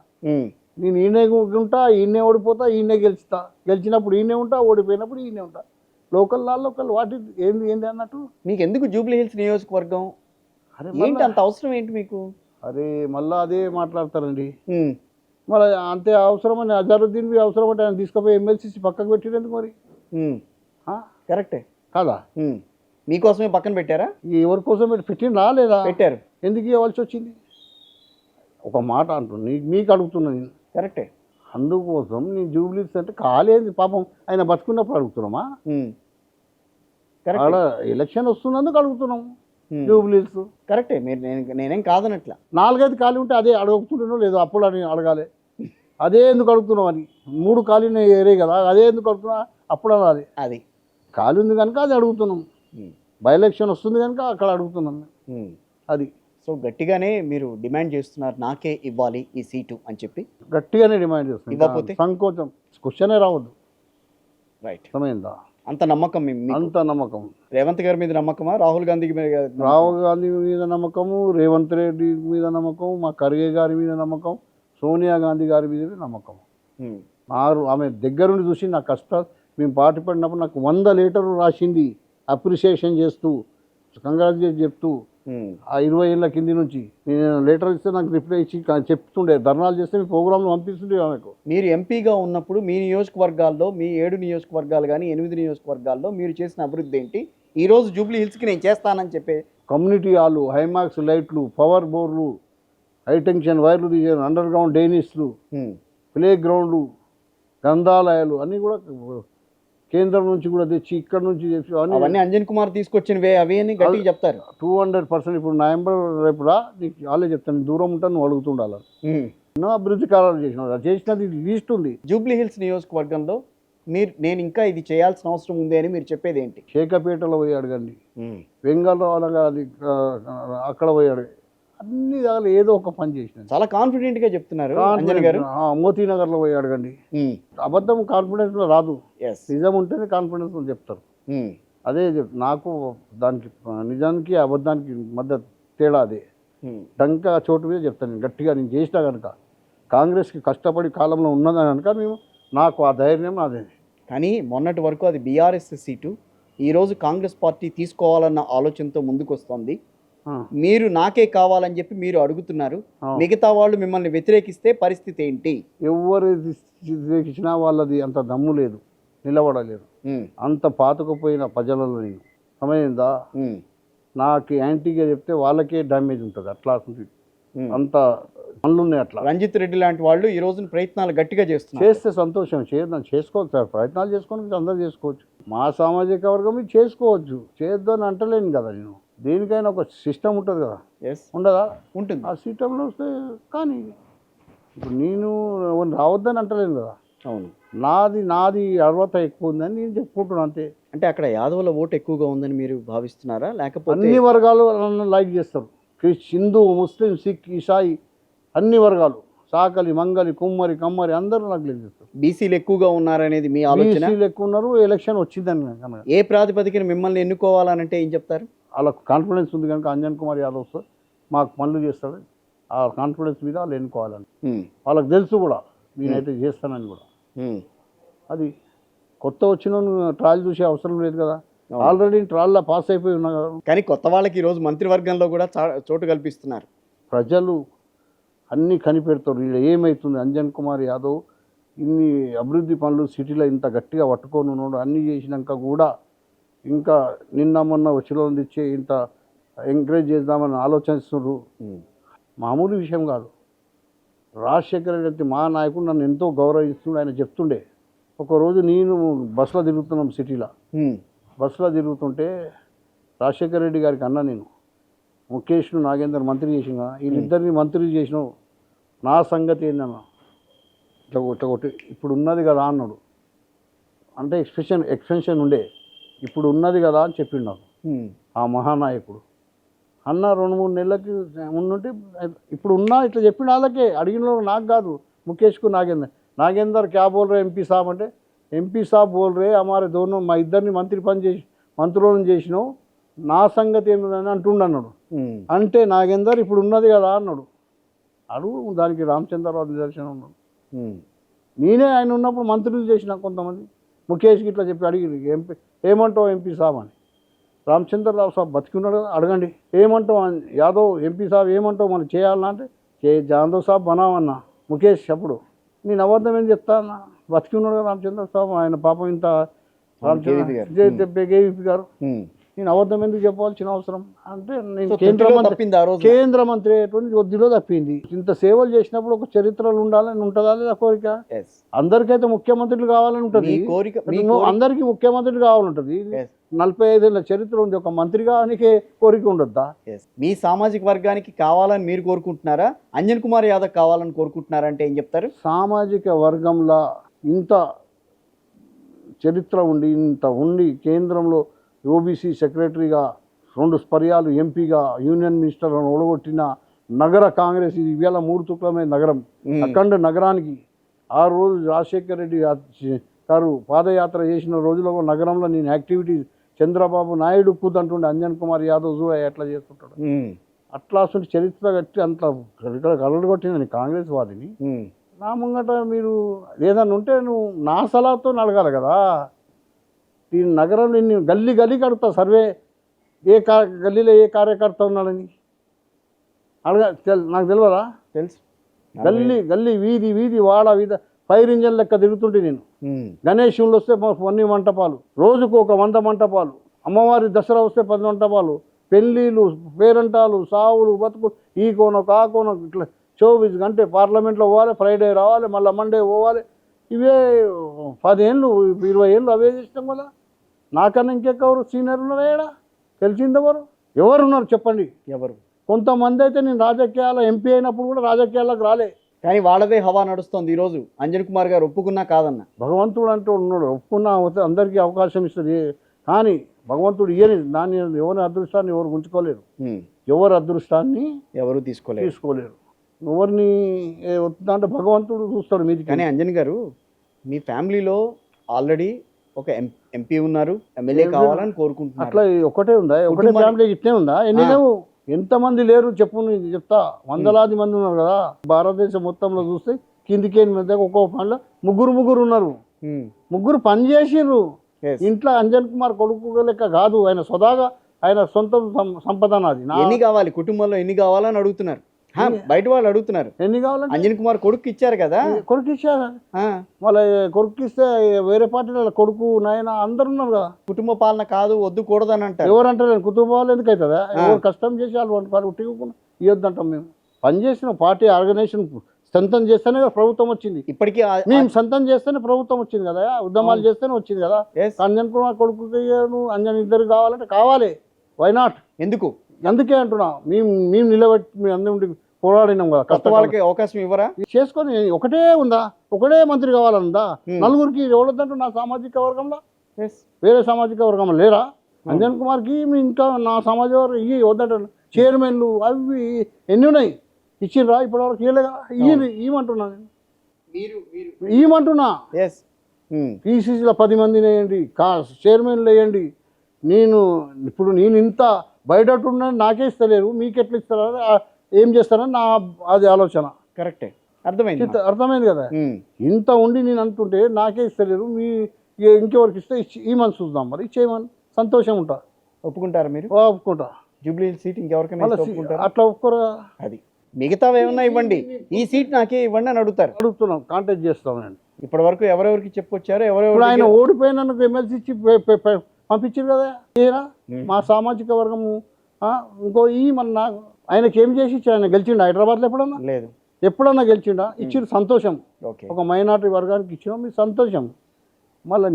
నేను ఈయనే ఉంటా, ఈయనే ఓడిపోతా, ఈయనే గెలుస్తా. గెలిచినప్పుడు ఈయనే ఉంటా, ఓడిపోయినప్పుడు ఈయనే ఉంటా. లోకల్ వాటి ఏంది అన్నట్టు. మీకు ఎందుకు జూబ్లీ హిల్స్ నియోజకవర్గం? అరే ఏంటి అంత అవసరం ఏంటి మీకు? అరే మళ్ళీ అదే మాట్లాడతారండి. మళ్ళీ అంతే అవసరం అని అజారుద్దీన్ అవసరం అంటే ఆయన తీసుకుపోయి ఎమ్మెల్సీ పక్కకు పెట్టినందుకు మరి కరెక్టే కాదా? మీకోసమే పక్కన పెట్టారా? ఎవరి కోసం పెట్టిండ్రా లేదా? పెట్టారు. ఎందుకు ఇవ్వాల్సి వచ్చింది? ఒక మాట అంటున్నా, మీకు అడుగుతున్నా నేను. కరెక్టే. అందుకోసం నీ జూబ్లీస్ అంటే కాలేదు పాపం, ఆయన బతుకున్నప్పుడు అడుగుతున్నామా? అక్కడ ఎలక్షన్ వస్తున్నందుకు అడుగుతున్నాము జూబ్లీస్. కరెక్టే, మీరు నేనేం కాదనట్లా. 4-5 ఖాళీ ఉంటే అదే అడుగుతున్నానో లేదో అప్పుడు అని అడగాలి. అదే ఎందుకు అడుగుతున్నావు అని. 3 ఖాళీలు ఏరే కదా, అదే ఎందుకు అడుగుతున్నా అప్పుడు అనాలి. అది ఖాళీ ఉంది కనుక అది అడుగుతున్నాం. బై ఎలక్షన్ వస్తుంది కనుక అక్కడ అడుగుతున్నాం. అది సో గట్టిగానే మీరు డిమాండ్ చేస్తున్నారు, నాకే ఇవ్వాలి ఈ సీటు అని చెప్పి గట్టిగానే డిమాండ్ చేస్తున్నాం. ఇవ్వకపోతే సంకోచం, క్వశ్చనే రావద్దు. రైట్, సమయందా అంత నమ్మకం? అంత నమ్మకం. రేవంత్ గారి మీద నమ్మకమా, రాహుల్ గాంధీ మీద? రాహుల్ గాంధీ మీద నమ్మకము, రేవంత్ రెడ్డి మీద నమ్మకం, మా ఖర్గే గారి మీద నమ్మకం, సోనియా గాంధీ గారి మీద నమ్మకం. ఆమె దగ్గరుండి చూసి నా కష్టాలు, మేము పాటు పడినప్పుడు నాకు 100 లీటర్లు రాసింది అప్రిషియేషన్ చేస్తూ, కంగ్రాచులేట్ చెప్తూ. ఆ 20 ఏళ్ళ కింది నుంచి నేను లెటర్ ఇస్తే నాకు రిప్లై ఇచ్చి చెప్తుండే, ధర్నాలు చేస్తే మీ ప్రోగ్రాంలు పంపిస్తుండే ఆమెకు. మీరు ఎంపీగా ఉన్నప్పుడు మీ నియోజకవర్గాల్లో, మీ 7 నియోజకవర్గాలు కానీ 8 నియోజకవర్గాల్లో మీరు చేసిన అభివృద్ధి ఏంటి? ఈరోజు జూబ్లీ హిల్స్కి నేను చేస్తానని చెప్పే కమ్యూనిటీ హాలు, హైమాక్స్ లైట్లు, పవర్ బోర్లు, హై టెన్షన్ వైర్లు తీసాను, అండర్ గ్రౌండ్ డ్రైనేజ్లు, ప్లే గ్రౌండ్లు, గ్రంథాలయాలు అన్నీ కూడా కేంద్రం నుంచి కూడా తెచ్చి ఇక్కడ నుంచి తెచ్చి అవన్నీ అంజన్ కుమార్ తీసుకొచ్చినవే, అవి అని గట్టిగా చెప్తారు. 200%. ఇప్పుడు నవంబర్ రేపురా నీకు వాళ్ళే చెప్తాను, దూరం ఉంటాను, నువ్వు అడుగుతుండాలి. ఎన్నో అభివృద్ధి కార్యాలు చేసినది లీస్ట్ ఉంది. జూబ్లీ హిల్స్ నియోజకవర్గంలో నేను ఇంకా ఇది చేయాల్సిన అవసరం ఉంది అని మీరు చెప్పేది ఏంటి? షేకపేటలో పోయి అడగండి, వెంగళరావు అది అక్కడ పోయి అడగండి, అన్ని దాకా ఏదో ఒక పని చేసిన. చాలా కాన్ఫిడెంట్ గా చెప్తున్నారు అంజన్ గారు. మోతీనగర్ లో పోయి అడగండి. అబద్ధం కాన్ఫిడెన్స్ లో రాదు, నిజం ఉంటేనే కాన్ఫిడెన్స్ లో చెప్తారు. అదే నాకు దానికి నిజానికి అబద్ధానికి మధ్య తేడా అదే. డంకా చోటు మీద చెప్తాను గట్టిగా, నేను చేసినా కనుక కాంగ్రెస్కి కష్టపడి కాలంలో ఉన్నదని కనుక నాకు ఆ ధైర్యం అదే. కానీ మొన్నటి వరకు అది బీఆర్ఎస్ సీటు, ఈరోజు కాంగ్రెస్ పార్టీ తీసుకోవాలన్న ఆలోచనతో ముందుకు వస్తుంది. మీరు నాకే కావాలని చెప్పి మీరు అడుగుతున్నారు, మిగతా వాళ్ళు మిమ్మల్ని వ్యతిరేకిస్తే పరిస్థితి ఏంటి? ఎవరు వ్యతిరేకించినా వాళ్ళది అంత దమ్ము లేదు, నిలబడలేదు. అంత పాతుకుపోయిన ప్రజలలో నేను సమయందా నాకు యాంటీగా చెప్తే వాళ్ళకే డ్యామేజ్ ఉంటుంది. అట్లా అంత పనులు ఉన్నాయి. అట్లా రంజిత్ రెడ్డి లాంటి వాళ్ళు ఈ రోజున ప్రయత్నాలు గట్టిగా చేస్తున్నారు. చేస్తే సంతోషం, చేసుకోవచ్చు సార్, ప్రయత్నాలు చేసుకోవడానికి అందరూ చేసుకోవచ్చు. మా సామాజిక వర్గం ఇది చేసుకోవచ్చు, చేయొద్దని అంటలేను కదా నేను. దేనికైనా ఒక సిస్టమ్ ఉంటుంది కదా, ఉండదా? ఉంటుంది. ఆ సిస్టంలో వస్తే కానీ ఇప్పుడు నేను ఎవరిని రావద్దని అంటలేను కదా, అవును. నాది అర్హత ఎక్కువ ఉందని నేను చెప్పుకుంటున్నాను అంతే. అంటే అక్కడ యాదవుల ఓటు ఎక్కువగా ఉందని మీరు భావిస్తున్నారా, లేకపోతే అన్ని వర్గాలు నన్ను లైక్ చేస్తారు. హిందూ, ముస్లిం, సిక్, ఇసాయి అన్ని వర్గాలు, సాకలి, మంగలి, కుమ్మరి, కమ్మరి అందరూ నాకు లైక్ చేస్తారు. బీసీలు ఎక్కువగా ఉన్నారనేది మీ ఆలోచన? బీసీలు ఎక్కువ ఉన్నారు. ఎలక్షన్ వచ్చిందని కనుక ఏ ప్రాతిపదికన మిమ్మల్ని ఎన్నుకోవాలనంటే ఏం చెప్తారు? వాళ్ళకు కాన్ఫిడెన్స్ ఉంది కనుక అంజన్ కుమార్ యాదవ్ సార్ మాకు పనులు చేస్తాడు, ఆ కాన్ఫిడెన్స్ మీద వాళ్ళు ఎన్నుకోవాలని వాళ్ళకి తెలుసు కూడా, నేనైతే చేస్తానని కూడా. అది కొత్త వచ్చిన ట్రయల్ చూసే అవసరం లేదు కదా, ఆల్రెడీ ట్రయల్లో పాస్ అయిపోయి ఉన్నా కదా. కానీ కొత్త వాళ్ళకి ఈరోజు మంత్రివర్గంలో కూడా చోటు కల్పిస్తున్నారు. ప్రజలు అన్నీ కనిపెడతారు. వీళ్ళు ఏమవుతుంది, అంజన్ కుమార్ యాదవ్ ఇన్ని అభివృద్ధి పనులు సిటీలో ఇంత గట్టిగా పట్టుకొని ఉన్నాడు, అన్నీ చేసినాక కూడా ఇంకా నిన్న మొన్న వచ్చిలో ఇచ్చే ఇంత ఎంకరేజ్ చేద్దామని ఆలోచిస్తున్నారు. మామూలు విషయం కాదు. రాజశేఖర రెడ్డి మా నాయకుడు నన్ను ఎంతో గౌరవిస్తున్నాడు. ఆయన చెప్తుండే, ఒకరోజు నేను బస్సులో తిరుగుతున్నాం సిటీలో, బస్సులో తిరుగుతుంటే రాజశేఖర రెడ్డి గారికి అన్నా, నేను ముఖేష్ను నాగేందర్ మంత్రి చేసిన వీళ్ళిద్దరిని మంత్రి చేసినావు, నా సంగతి ఏందన్నా ఇట్లా కొట్టి ఇప్పుడు ఉన్నది కదా అన్నాడు. అంటే ఎక్స్పెన్షన్ ఉండే, ఇప్పుడు ఉన్నది కదా అని చెప్పిండు నాకు ఆ మహానాయకుడు. అన్న 2-3 నెలలకి ఉండుంటే ఇప్పుడు ఉన్నా ఇట్లా చెప్పిన వాళ్ళకే అడిగిన నాకు కాదు, ముఖేష్కు నాగేందర్ క్యా బోల్ రే ఎంపీ సాబ్ అంటే, ఎంపీ సాబ్ బోల్ రే హమారే దోనో, మా ఇద్దరిని మంత్రులను చేసినావు, నా సంగతి ఏమిటని అంటుండన్నాడు. అంటే నాగేందర్ ఇప్పుడు ఉన్నది కదా అన్నాడు. అడుగు, దానికి రామచంద్రరావు నిదర్శనం ఉన్నాడు. నేనే ఆయన ఉన్నప్పుడు మంత్రులు చేసిన కొంతమంది ముఖేష్కి ఇట్లా చెప్పి అడిగి, ఎంపీ ఏమంటావు ఎంపీ సాబ్ అని. రామచంద్రరావు సాబ్ బతికున్నాడు కదా, అడగండి ఏమంటావు యాదవ్ ఎంపీ సాబ్ ఏమంటావు మనం చేయాలన్నా అంటే జాదవ్ సాబ్ బనావన్నా ముఖేష్. అప్పుడు నేను అబద్ధం ఏం చెప్తా అన్న, బతికి ఉన్నాడు కదా రామచంద్ర సాబ్, ఆయన పాపం ఇంత కేవీపీ గారు, నేను అబద్ధం ఎందుకు చెప్పాల్సిన అవసరం అంటే, నేను కేంద్ర మంత్రి అయ్యేటువంటి ఒత్తిడిలో తప్పింది. ఇంత సేవలు చేసినప్పుడు ఒక చరిత్రలు ఉండాలని ఉంటుందా లేదా కోరిక? అందరికైతే ముఖ్యమంత్రులు కావాలని ఉంటుంది, అందరికీ ముఖ్యమంత్రులు కావాలంటుంది. 45 ఏళ్ళ చరిత్ర ఉంది, ఒక మంత్రిగా ఆయనకే కోరిక ఉండొద్దా? మీ సామాజిక వర్గానికి కావాలని మీరు కోరుకుంటున్నారా, అంజన్ కుమార్ యాదవ్ కావాలని కోరుకుంటున్నారా అంటే ఏం చెప్తారు? సామాజిక వర్గంలో ఇంత చరిత్ర ఉండి కేంద్రంలో ఓబీసీ సెక్రటరీగా 2 పర్యాలు ఎంపీగా యూనియన్ మినిస్టర్లను ఓడగొట్టిన నగర కాంగ్రెస్ ఇది ఇవాళ 3 తుక్లమే నగరం. అఖండ నగరానికి ఆ రోజు రాజశేఖర రెడ్డి గారు పాదయాత్ర చేసిన రోజుల్లో నగరంలో నేను యాక్టివిటీస్ చంద్రబాబు నాయుడు కూదంటుండే, అంజన్ కుమార్ యాదవ్ ఎట్లా చేస్తుంటాడు అట్లా అసలు చరిత్ర కట్టి అంత కలగొట్టిన కాంగ్రెస్ వాదిని నా ముంగట మీరు ఏదన్నా ఉంటే నువ్వు నా సలహాతో అడగాలి కదా. ఈ నగరంలో నేను గల్లీ కడుగుతా సర్వే, గల్లీలో ఏ కార్యకర్త ఉన్నాడని నాకు తెలియదా? తెలుసు. గల్లీ వీధి వాడ ఫైర్ ఇంజన్ లెక్క తిరుగుతుంటే నేను. గణేశులు వస్తే 100 మంటపాలు, రోజుకు ఒక 100 మంటపాలు, అమ్మవారి దసరా వస్తే 10 మంటపాలు, పెళ్ళిళ్ళు, పేరంటాలు, సావులు, బతుకు, ఈ కోనో ఆ కోనో ఇట్లా 24 గంటలు పార్లమెంట్లో పోవాలి, ఫ్రైడే రావాలి, మళ్ళీ మండే పోవాలి. ఇవే 10 ఏళ్ళు 20 ఏళ్ళు అవే చేసినాం కదా. నాకన్నా ఇంకెక్కరు సీనియర్ ఉన్నారా? తెలిసింది ఎవరున్నారు చెప్పండి? ఎవరు? కొంతమంది అయితే నేను రాజకీయాల ఎంపీ అయినప్పుడు కూడా రాజకీయాలకు రాలే, కానీ వాళ్ళదే హవా నడుస్తుంది ఈరోజు. అంజన్ కుమార్ గారు ఒప్పుకున్నా కాదన్న, భగవంతుడు అంటూ ఉన్నాడు, ఒప్పుకున్నా అందరికీ అవకాశం ఇస్తుంది. కానీ భగవంతుడు ఇయని దాన్ని ఎవరి అదృష్టాన్ని ఎవరు ఉంచుకోలేరు, ఎవరి అదృష్టాన్ని ఎవరు తీసుకోలేరు. ఎవరిని అంటే భగవంతుడు చూస్తాడు మీది. కానీ అంజన్ గారు, మీ ఫ్యామిలీలో ఆల్రెడీ ఒక ఎంపీ ఉన్నారు, ఎమ్మెల్యే కావాలని కోరుకుంటున్నారు. అట్లా ఒకటే ఉందా? ఒకటే ఫ్యామిలీ ఇట్లే ఉందా? ఎన్ని లేవు? ఎంతమంది లేరు చెప్పు, నేను చెప్తా. వందలాది మంది ఉన్నారు కదా భారతదేశం మొత్తంలో చూస్తే. కిందికి మీద ఒక్కో పనిలో ముగ్గురు ఉన్నారు. ముగ్గురు పని చేసిర్రు ఇంట్లో. అంజన్ కుమార్ కొడుకు లెక్క కాదు, ఆయన సొదాగా ఆయన సొంత సంపద నాది. ఎన్ని కావాలి కుటుంబంలో, ఎన్ని కావాలని అడుగుతున్నారు బయట వాళ్ళు అడుగుతున్నారు. ఎన్ని కావాలంటే అంజన్ కుమార్ కొడుకు ఇచ్చారు కదా, కొడుకు ఇచ్చారా? వాళ్ళ కొడుకు ఇస్తే వేరే పార్టీల కొడుకు నాయన అందరు ఉన్నారు కదా. కుటుంబ పాలన కాదు, వద్దు కూడదని అంటారు. ఎవరు అంటారు? కుటుంబాలు ఎందుకు అవుతుందా? ఎవరు కష్టం చేసి వాళ్ళు ఉట్టికుండా ఇవ్వద్దంటాం మేము. పనిచేసిన పార్టీ ఆర్గనైజేషన్ సొంతం చేస్తేనే ప్రభుత్వం వచ్చింది. ఇప్పటికీ మేము సొంతం చేస్తేనే ప్రభుత్వం వచ్చింది కదా, ఉద్యమాలు చేస్తేనే వచ్చింది కదా. అంజన్ కుమార్ కొడుకు అంజన్ ఇద్దరు కావాలంటే కావాలి, వై నాట్? ఎందుకు? అందుకే అంటున్నా, మేము నిలబెట్టి మేము అందరి పోరాడినాం కదా, కొత్త వాళ్ళకి అవకాశం ఇవ్వరా? చేసుకొని ఒకటే ఉందా, ఒకటే మంత్రి కావాలనుందా? Hmm. నలుగురికి ఎవడొద్దంటూ నా సామాజిక వర్గంలో Yes. వేరే సామాజిక వర్గంలో లేరా? అంజన్ కుమార్కి మీ ఇంకా నా సామాజిక వర్గం ఇవి వద్దంటారు. చైర్మన్లు అవి ఎన్ని ఉన్నాయి, ఇచ్చిర్రా ఇప్పటివరకు? ఇవ్వలేగా, ఇవ్వమంటున్నా నేను, ఇవ్వమంటున్నా. Yes. పీసీసీలో 10 మందిని వేయండి, చైర్మన్లు వేయండి. ఇప్పుడు నేను ఇంత బయట ఉన్నా నాకే ఇస్తలేరు, మీకు ఎట్లా ఇస్తారని ఏం చేస్తారని నా అది ఆలోచన. కరెక్టే, అర్థమైంది. అర్థమైంది కదా. ఇంత ఉండి నేను అంటుంటే నాకే ఇస్తలేరు, మీ ఇంకెవరికి ఇస్తే ఈ మనసు చూద్దాం, మరి ఇచ్చేయమని సంతోషం ఉంటా. ఒప్పుకుంటారా మీరు? ఒప్పుకుంటా. జూబ్లీ సీట్ ఇంకెవరికైనా ఒప్పుకుంటారా? అట్లా ఒప్పుకోరా? అది మిగతావి ఏమన్నా ఇవ్వండి, ఈ సీట్ నాకే ఇవ్వండి అని అడుగుతున్నాం, కాంటాక్ట్ చేస్తాం. నేను ఇప్పటి వరకు ఎవరెవరికి చెప్పొచ్చారో ఇప్పుడు ఆయన ఓడిపోయినందుకు ఎమ్మెల్సీ ఇచ్చి పంపించారు కదా. ఏరా మా సామాజిక వర్గము ఇంకో మన ఆయనకి ఏం చేసి ఇచ్చారు? ఆయన గెలిచిండా హైదరాబాద్లో? ఎప్పుడన్నా లేదు. ఎప్పుడన్నా గెలిచిండా? ఇచ్చిరు, సంతోషం. ఓకే, ఒక మైనారిటీ వర్గానికి ఇచ్చినా మీ సంతోషం. మళ్ళీ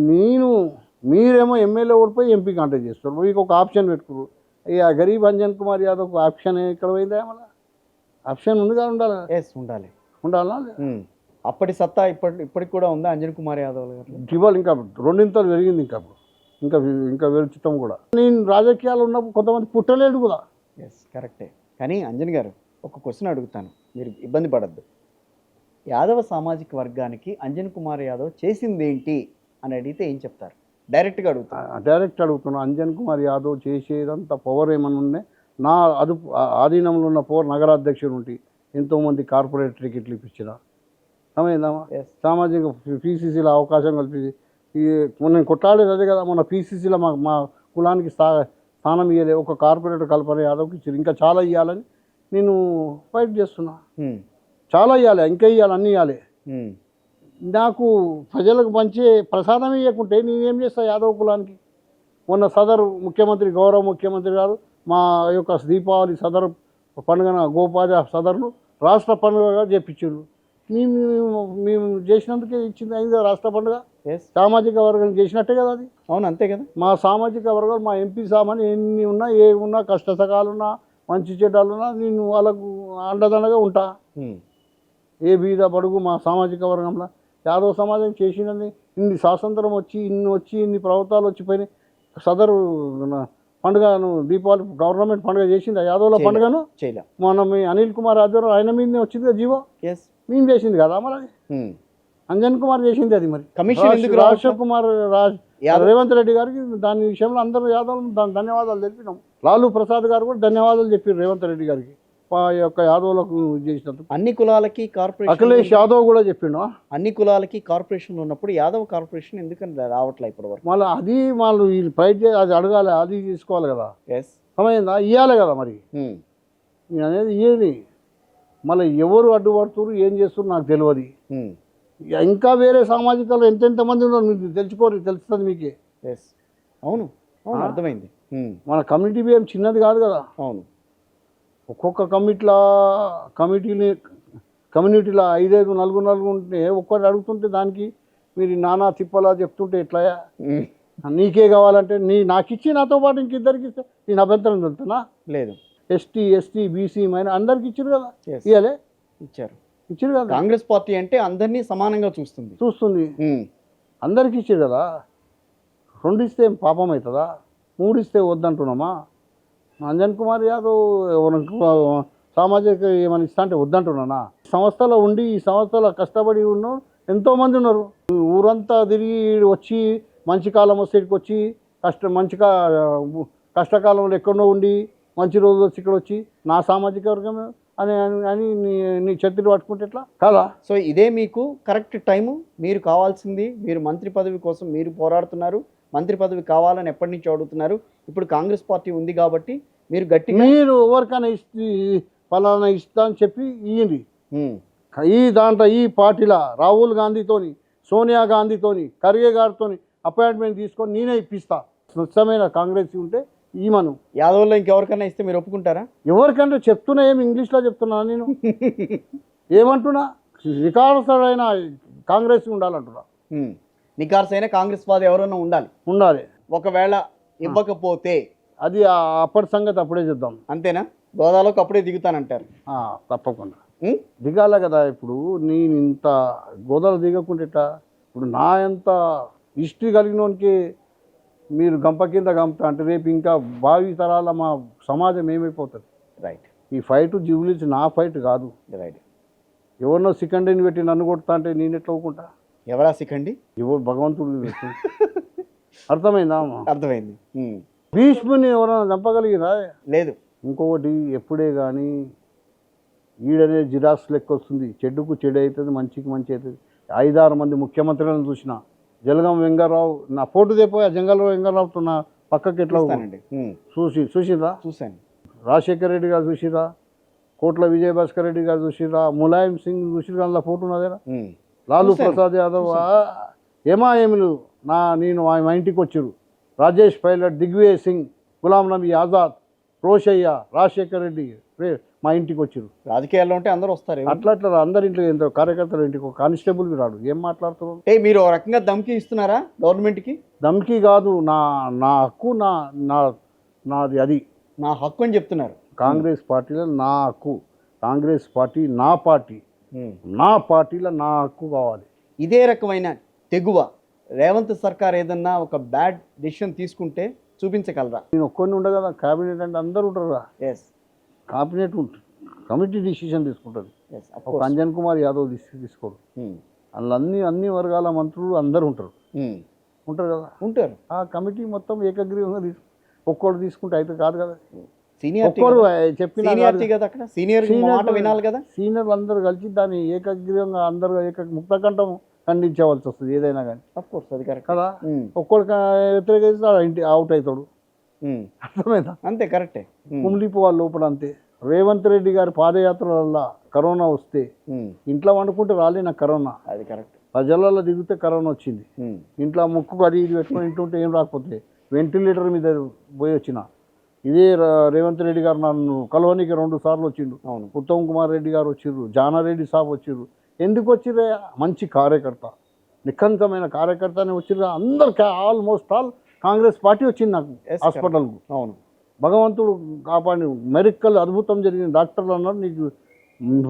మీరేమో ఎమ్మెల్యే ఓడిపోయి ఎంపీ కాంటాక్ట్ చేస్తారు, మీకు ఒక ఆప్షన్ పెట్టుకున్నారు. ఇక గరీబ్ అంజన్ కుమార్ యాదవ్ ఆప్షన్ ఇక్కడ పోయిందా? మళ్ళీ ఆప్షన్ ఉంది కదా, ఉండాలి. ఉండాలి, ఉండాలా? అప్పటి సత్తా ఇప్పటికి కూడా ఉందా అంజన్ కుమార్ యాదవ్ గారు? ఇవాళ ఇంకా రెండింతలు పెరిగింది, ఇంకా పెరుగుతాం కూడా. నేను రాజకీయాలు ఉన్నప్పుడు కొంతమంది పుట్టలేడు కూడా. ఎస్, కరెక్టే. కానీ అంజన్ గారు, ఒక క్వశ్చన్ అడుగుతాను, మీరు ఇబ్బంది పడద్దు. యాదవ సామాజిక వర్గానికి అంజన్ కుమార్ యాదవ్ చేసింది ఏంటి అని అడిగితే ఏం చెప్తారు? డైరెక్ట్గా అడుగుతున్నా. అంజన్ కుమార్ యాదవ్ చేసేదంతా పవర్ ఏమన్నా ఉన్నాయి, నా ఆధీనంలో ఉన్న పవర్ నగరాధ్యక్షుడు ఉంటే ఎంతోమంది కార్పొరేట్ టికెట్లు ఇప్పించిన సమయందామా. సామాజిక పీసీసీలో అవకాశం కల్పించి నేను కొట్లాడేది అదే కదా. మొన్న పీసీసీలో మా కులానికి స్థానం ఇవ్వలే, ఒక కార్పొరేటర్ కల్పన యాదవ్కి ఇచ్చారు. ఇంకా చాలా ఇవ్వాలని నేను ఫైట్ చేస్తున్నా. చాలా ఇవ్వాలి, ఇంకా ఇవ్వాలి, అన్నీ ఇవ్వాలి. నాకు ప్రజలకు మంచి ప్రసాదం ఇవ్వకుంటే నేనేం చేస్తా యాదవ్ కులానికి? మొన్న సదరు ముఖ్యమంత్రి, గౌరవ ముఖ్యమంత్రి గారు మా యొక్క దీపావళి సదరు పండుగన గోపాజ సదరును రాష్ట్ర పండుగగా చేపించారు. మేము చేసినందుకే ఇచ్చింది అయింది రాష్ట్ర పండుగ. సామాజిక వర్గం చేసినట్టే కదా అది. అవును, అంతే కదా. మా సామాజిక వర్గాలు, మా ఎంపీ సామాన్లు ఎన్ని ఉన్నా, ఏ ఉన్నా, కష్ట సకాలున్నా, మంచి చెడ్డాలున్నా నేను వాళ్ళకు అండదండగా ఉంటా. ఏ బీద బడుగు మా సామాజిక వర్గంలో యాదవ సమాజం చేసినది. ఇన్ని స్వాతంత్రం వచ్చి ఇన్ని ప్రభుత్వాలు వచ్చిపోయినాయి. సదరు పండుగను దీపావళి గవర్నమెంట్ పండుగ చేసింది ఆ యాదవ్ల పండుగను. మనం అనిల్ కుమార్ ఆధ్వర్యం ఆయన మీదనే వచ్చింది కదా జీవో. మేము చేసింది కదా మరి అంజన్ కుమార్ చేసింది అది. మరి రాజశేఖర్ కుమార్ రేవంత్ రెడ్డి గారికి దాని విషయంలో అందరూ యాదవ్ ధన్యవాదాలు తెలిపినాం. లాలూ ప్రసాద్ గారు కూడా ధన్యవాదాలు చెప్పారు రేవంత్ రెడ్డి గారికి యొక్క యాదవులకు చేసినందుకు. అన్ని కులాలకి కార్పొరేషన్ అఖిలేష్ యాదవ్ కూడా చెప్పిండు. అన్ని కులాలకి కార్పొరేషన్ ఉన్నప్పుడు యాదవ్ కార్పొరేషన్ ఎందుకని రావట్లే ఇప్పటి వరకు? మళ్ళీ అది వాళ్ళు వీళ్ళు ఫైట్ చేసి అది అడగాలి, అది తీసుకోవాలి కదా. సమయందా ఇవ్వాలి కదా. మరి నేను అనేది ఇయ్యేది. మళ్ళీ ఎవరు అడ్డుపడుతున్నారు, ఏం చేస్తున్నారు నాకు తెలియదు. ఇంకా వేరే సామాజికలు ఎంతెంతమంది ఉన్నారు మీకు తెలుస్తుంది మీకే. అవును, అర్థమైంది. మన కమ్యూనిటీ ఏం చిన్నది కాదు కదా. అవును, ఒక్కొక్క కమ్యూనిటీలో 5 నలుగురు ఉంటే ఒక్కటి అడుగుతుంటే దానికి మీరు నానా తిప్పలా చెప్తుంటే ఎట్లా? నీకే కావాలంటే నాకు ఇచ్చి నాతో పాటు ఇంకిద్దరికి ఇస్తే నేను అభ్యంతరం చెప్తున్నా. లేదు, ఎస్టీ బీసీ మైన అందరికి ఇచ్చారు కదా. ఇవ్వలే? ఇచ్చారు కదా. కాంగ్రెస్ పార్టీ అంటే అందరినీ సమానంగా చూస్తుంది. అందరికి ఇచ్చారు కదా. 2 ఇస్తే పాపం అవుతుందా? 3 ఇస్తే వద్దంటున్నామా? అంజన్ కుమార్ యాదవ్ సామాజిక ఏమైనా ఇస్తా అంటే వద్దంటున్నానా? సంస్థలో ఉండి ఈ సంస్థలో కష్టపడి ఉన్న ఎంతోమంది ఉన్నారు. ఊరంతా తిరిగి వచ్చి మంచి కాలం వస్తే ఇక్కడికి వచ్చి కష్టకాలంలో ఎక్కడో ఉండి మంచి రోజులు వచ్చి ఇక్కడ వచ్చి నా సామాజిక వర్గం అని నీ చేతులు పట్టుకుంటే ఎట్లా కదా. సో ఇదే మీకు కరెక్ట్ టైము. మీరు కావాల్సింది, మీరు మంత్రి పదవి కోసం మీరు పోరాడుతున్నారు, మంత్రి పదవి కావాలని ఎప్పటి నుంచి అడుగుతున్నారు. ఇప్పుడు కాంగ్రెస్ పార్టీ ఉంది కాబట్టి మీరు గట్టిగా మీరు ఎవరికైనా ఫలానా ఇస్తా అని చెప్పి ఇయ్యండి. ఈ పార్టీలో రాహుల్ గాంధీతోని, సోనియా గాంధీతోని, ఖర్గే గారితోని అపాయింట్మెంట్ తీసుకొని నేనే ఇప్పిస్తా. స్వచ్ఛమైన కాంగ్రెస్ ఉంటే ఈమను యాదవ్లో ఇంకెవరికైనా ఇస్తే మీరు ఒప్పుకుంటారా? ఎవరికంటే చెప్తున్నా, ఏమి ఇంగ్లీష్లో చెప్తున్నా నేను. ఏమంటున్నా? నికార్సైన కాంగ్రెస్ ఉండాలంటున్నా. నికార్సైన కాంగ్రెస్ వాది ఎవరైనా ఉండాలి. ఒకవేళ ఇవ్వకపోతే అది అప్పటి సంగతి అప్పుడే చూద్దాం. అంతేనా? గోదాలోకి అప్పుడే దిగుతానంటారు. తప్పకుండా ఉం? దిగాల కదా. ఇప్పుడు నేను ఇంత గోదాలు దిగకుండా ఇప్పుడు నా ఎంత హిస్టరీ కలిగినోనికి మీరు గంప కింద గంపుతా అంటే రేపు ఇంకా భావి తరాల మా సమాజం ఏమైపోతుంది? రైట్, ఈ ఫైట్ జూబ్లీస్ నా ఫైట్ కాదు. రైట్. ఎవరినో సెకండరీని పెట్టి నన్ను కొడతా అంటే నేను ఎట్లా ఊరుకుంటా? ఎవరా సికండి? ఎవరు భగవంతుడు పెట్టు. అర్థమైందా? అర్థమైంది. భీష్ముని ఎవరైనా చంపగలిగిరా? లేదు. ఇంకొకటి ఎప్పుడే కానీ ఈడనే జిరాక్స్ లెక్క వస్తుంది. చెడుకు చెడు అవుతుంది, మంచికి మంచి అవుతుంది. 5-6 మంది ముఖ్యమంత్రులను చూసిన. జలగం వెంగళరావు నా ఫోటో తెపోయా. జంగల్ వెంగళరావుతో నా పక్కకి ఎట్లా చూస్తానండి. చూసిరా? చూశాను. రాజశేఖర రెడ్డి గారు చూసిరా? కోట్ల విజయభాస్కర్ రెడ్డి గారు చూసిరా? ములాయం సింగ్ చూసిరా? అందులో ఫోటో ఉన్నదేనా? లాలూ ప్రసాద్ యాదవ్ ఏమాయేములు నేను మా ఇంటికి వచ్చారు. రాజేష్ పైలట్, దిగ్విజయ్ సింగ్, గులాం నబీ ఆజాద్, రోషయ్య, రాజశేఖర రెడ్డి మా ఇంటికి వచ్చారు. రాజకీయాల్లో ఉంటే అందరూ వస్తారు. అట్లా అందరి ఇంట్లో ఎంత కార్యకర్తల ఇంటికి ఒక కానిస్టేబుల్ రాడు. ఏం మాట్లాడుతున్నారు? అంటే మీరు ఒక రకంగా ధమ్కి ఇస్తున్నారా గవర్నమెంట్కి? దమ్కి కాదు, నా హక్కు, నాది అది. నా హక్కు అని చెప్తున్నారు. కాంగ్రెస్ పార్టీలో నా హక్కు, కాంగ్రెస్ పార్టీ నా పార్టీ, నా పార్టీలో నా హక్కు కావాలి. ఇదే రకమైన తెగువ రేవంత్ సర్కార్ ఏదన్నా ఒక బ్యాడ్ డెసిషన్ తీసుకుంటే చూపించగలరా? నేను ఒక్కరిని ఉండదు కదా. క్యాబినెట్ అంటే అందరూ ఉంటారు కదా. ఎస్, క్యాబినెట్ ఉంటుంది, కమిటీ డిసిషన్ తీసుకుంటుంది. ఎస్, ఒక అంజన్ కుమార్ యాదవ్ తీసుకోడు. అందులో అన్ని వర్గాల మంత్రులు అందరూ ఉంటారు కదా. ఉంటారు. ఆ కమిటీ మొత్తం ఏకగ్రీవంగా ఒక్కడు తీసుకుంటే అయితే కాదు కదా. సీనియారిటీ కదా, అక్కడ సీనియర్ మాట వినాలి కదా. సీనియర్లు అందరూ కలిసి దాన్ని ఏకగ్రీవంగా అందరూ ముక్తకంఠం ఖండించవలసి వస్తుంది ఏదైనా కానీ. అఫ్కోర్స్ అది కరెక్ట్ కదా. ఒక్కడు వ్యతిరేకిస్తే ఇంటి అవుట్ అవుతాడు. అర్థమైందా? అంతే, కరెక్టే. కుమిలిపోవాలి లోపల అంతే. రేవంత్ రెడ్డి గారి పాదయాత్ర వల్ల కరోనా వస్తే ఇంట్లో వండుకుంటే రాలే నాకు కరోనా. అది కరెక్ట్. ప్రజలలో దిగితే కరోనా వచ్చింది. ఇంట్లో ముక్కు అది ఇది పెట్టుకొని ఇంటుంటే ఏం రాకపోతే వెంటిలేటర్ మీద పోయి వచ్చిన. ఇదే రేవంత్ రెడ్డి గారు నన్ను కలవనికి 2 సార్లు వచ్చిండు. అవును. ఉత్తమ్ కుమార్ రెడ్డి గారు వచ్చిర్రు, జానారెడ్డి సాబ్ వచ్చిర్రు. ఎందుకు వచ్చిర్రే? మంచి కార్యకర్త, నిఖంతమైన కార్యకర్తనే వచ్చిర్రు. అందరు ఆల్మోస్ట్ ఆల్ కాంగ్రెస్ పార్టీ వచ్చింది నాకు హాస్పిటల్కు. అవును. భగవంతుడు కాపాడి మెరికల్ అద్భుతం జరిగింది. డాక్టర్లు అన్నారు నీకు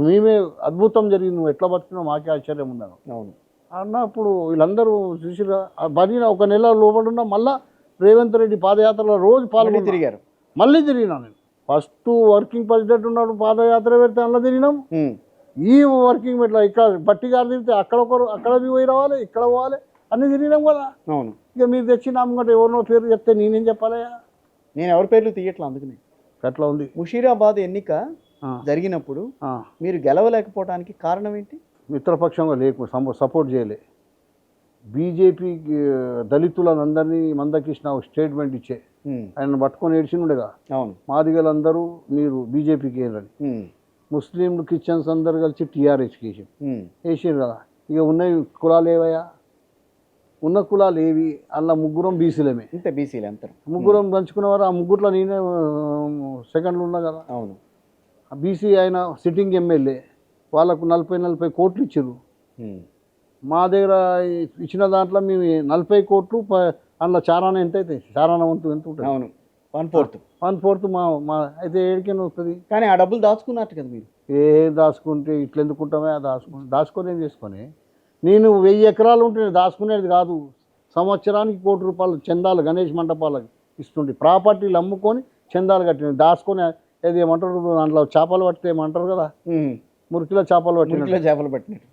మేమే అద్భుతం జరిగింది, నువ్వు ఎట్లా బతికినావు మాకే ఆశ్చర్యం ఉందన్నారు. అవును అన్నప్పుడు వీళ్ళందరూ చూసిరా. బదిన 1 నెల లోపడున్నా మళ్ళా రేవంత్ రెడ్డి పాదయాత్రలో రోజు పాల్గొని తిరిగారు. మళ్ళీ తిరిగినా నేను. ఫస్ట్ వర్కింగ్ ప్రెసిడెంట్ ఉన్నాడు, పాదయాత్ర పెడితే అందులో తిరిగినాం. ఈ వర్కింగ్ పెట్ల ఇక్కడ బట్టి గారు తిరిగితే అక్కడ ఒకరు, అక్కడ పోయి రావాలి, ఇక్కడ పోవాలి, అన్నీ తిరిగినాం కదా. అవును. ఇక మీరు తెచ్చిన అమ్మగంట ఎవరినో పేరు చెప్తే నేనేం చెప్పాలయా? నేను ఎవరి పేర్లు తీయట్లా. అందుకని అట్లా ఉంది. ముషీరాబాద్ ఎన్నిక జరిగినప్పుడు మీరు గెలవలేకపోవడానికి కారణం ఏంటి? మిత్రపక్షంగా సపోర్ట్ చేయలే. బీజేపీ దళితులందరినీ మందకృష్ణ స్టేట్మెంట్ ఇచ్చే ఆయన పట్టుకొని ఏడ్చినుండేగా. అవును. మాదిగలందరూ మీరు బీజేపీకి వేయాలని. ముస్లింలు క్రిస్టియన్స్ అందరు కలిసి టీఆర్ఎస్కి వేసారు కదా. ఇక ఉన్నవి కులాలు ఏవయ్యా? ఉన్న కులాలు ఏవి? అందులో 3 బీసీలమే. అంతే, బీసీలే అంటారు. 3 పంచుకునేవారు. ఆ 3లో నేనే సెకండ్లు ఉన్నా కదా. అవును. బీసీ ఆయన సిట్టింగ్ ఎమ్మెల్యే, వాళ్ళకు 40 కోట్లు ఇచ్చారు. మా దగ్గర ఇచ్చిన దాంట్లో మేము 40 కోట్లు, అందులో చారాన ఎంత అవుతాయి? చారాన వంతు ఎంత ఉంటుంది? అవును, 1/4 మా అయితే ఏడికైనా వస్తుంది. కానీ ఆ డబ్బులు దాచుకున్నట్టు కదా మీరు. దాచుకుంటే ఇట్లా ఎందుకుంటామే? దాచుకొని ఏం చేసుకొని నేను 1000 ఎకరాలు ఉంటే దాచుకునేది కాదు. సంవత్సరానికి ₹1 కోటి చందాలు గణేష్ మండపాలకు ఇస్తుండే. ప్రాపర్టీలు అమ్ముకొని చందాలు కట్టినవి దాచుకొని. ఏది ఏమంటారు దాంట్లో చేపలు పట్టితే ఏమంటారు కదా, మురికిలో చేపలు పట్టినట్టు.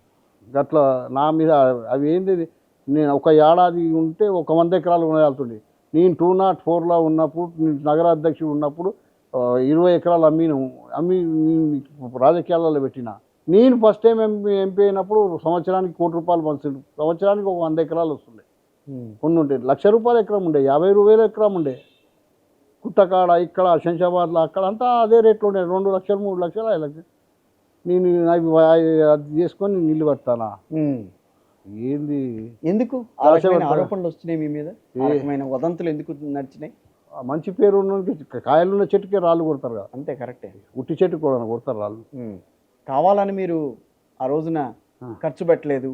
అట్లా నా మీద అవి ఏంది. నేను ఒక ఏడాది ఉంటే 100 ఎకరాలు కొనేయాల్సిండే. నేను 204లో ఉన్నప్పుడు, నగర అధ్యక్షుడు ఉన్నప్పుడు 20 ఎకరాలు అమ్మి రాజకీయాలలో పెట్టిన. నేను ఫస్ట్ టైం ఎంపీ అయినప్పుడు సంవత్సరానికి ₹1 కోటి పంచుండు. సంవత్సరానికి 100 ఎకరాలు వస్తుండే. కొన్ని ఉండే ₹1,00,000 ఎకరం ఉండే, 50,000 ఎకరం ఉండే. కుట్టకాడ, ఇక్కడ శంషాబాద్లో, అక్కడ అంతా అదే రేట్లు ఉండే. 2 లక్షలు, 3 లక్షలు, 5 లక్షలు. నేను అది చేసుకొని నీళ్ళు పడతానా? ఏంది? ఎందుకు ఆరోపణలు వస్తున్నాయి మీ మీద? వదంతులు ఎందుకు నడిచినాయి? మంచి పేరు ఉన్న కాయలున్న చెట్టుకే రాళ్ళు కొడతారు కదా. అంతే, కరెక్టే. ఉట్టి చెట్టు కూడా కొడతారు రాళ్ళు. కావాలని మీరు ఆ రోజున ఖర్చు పెట్టలేదు.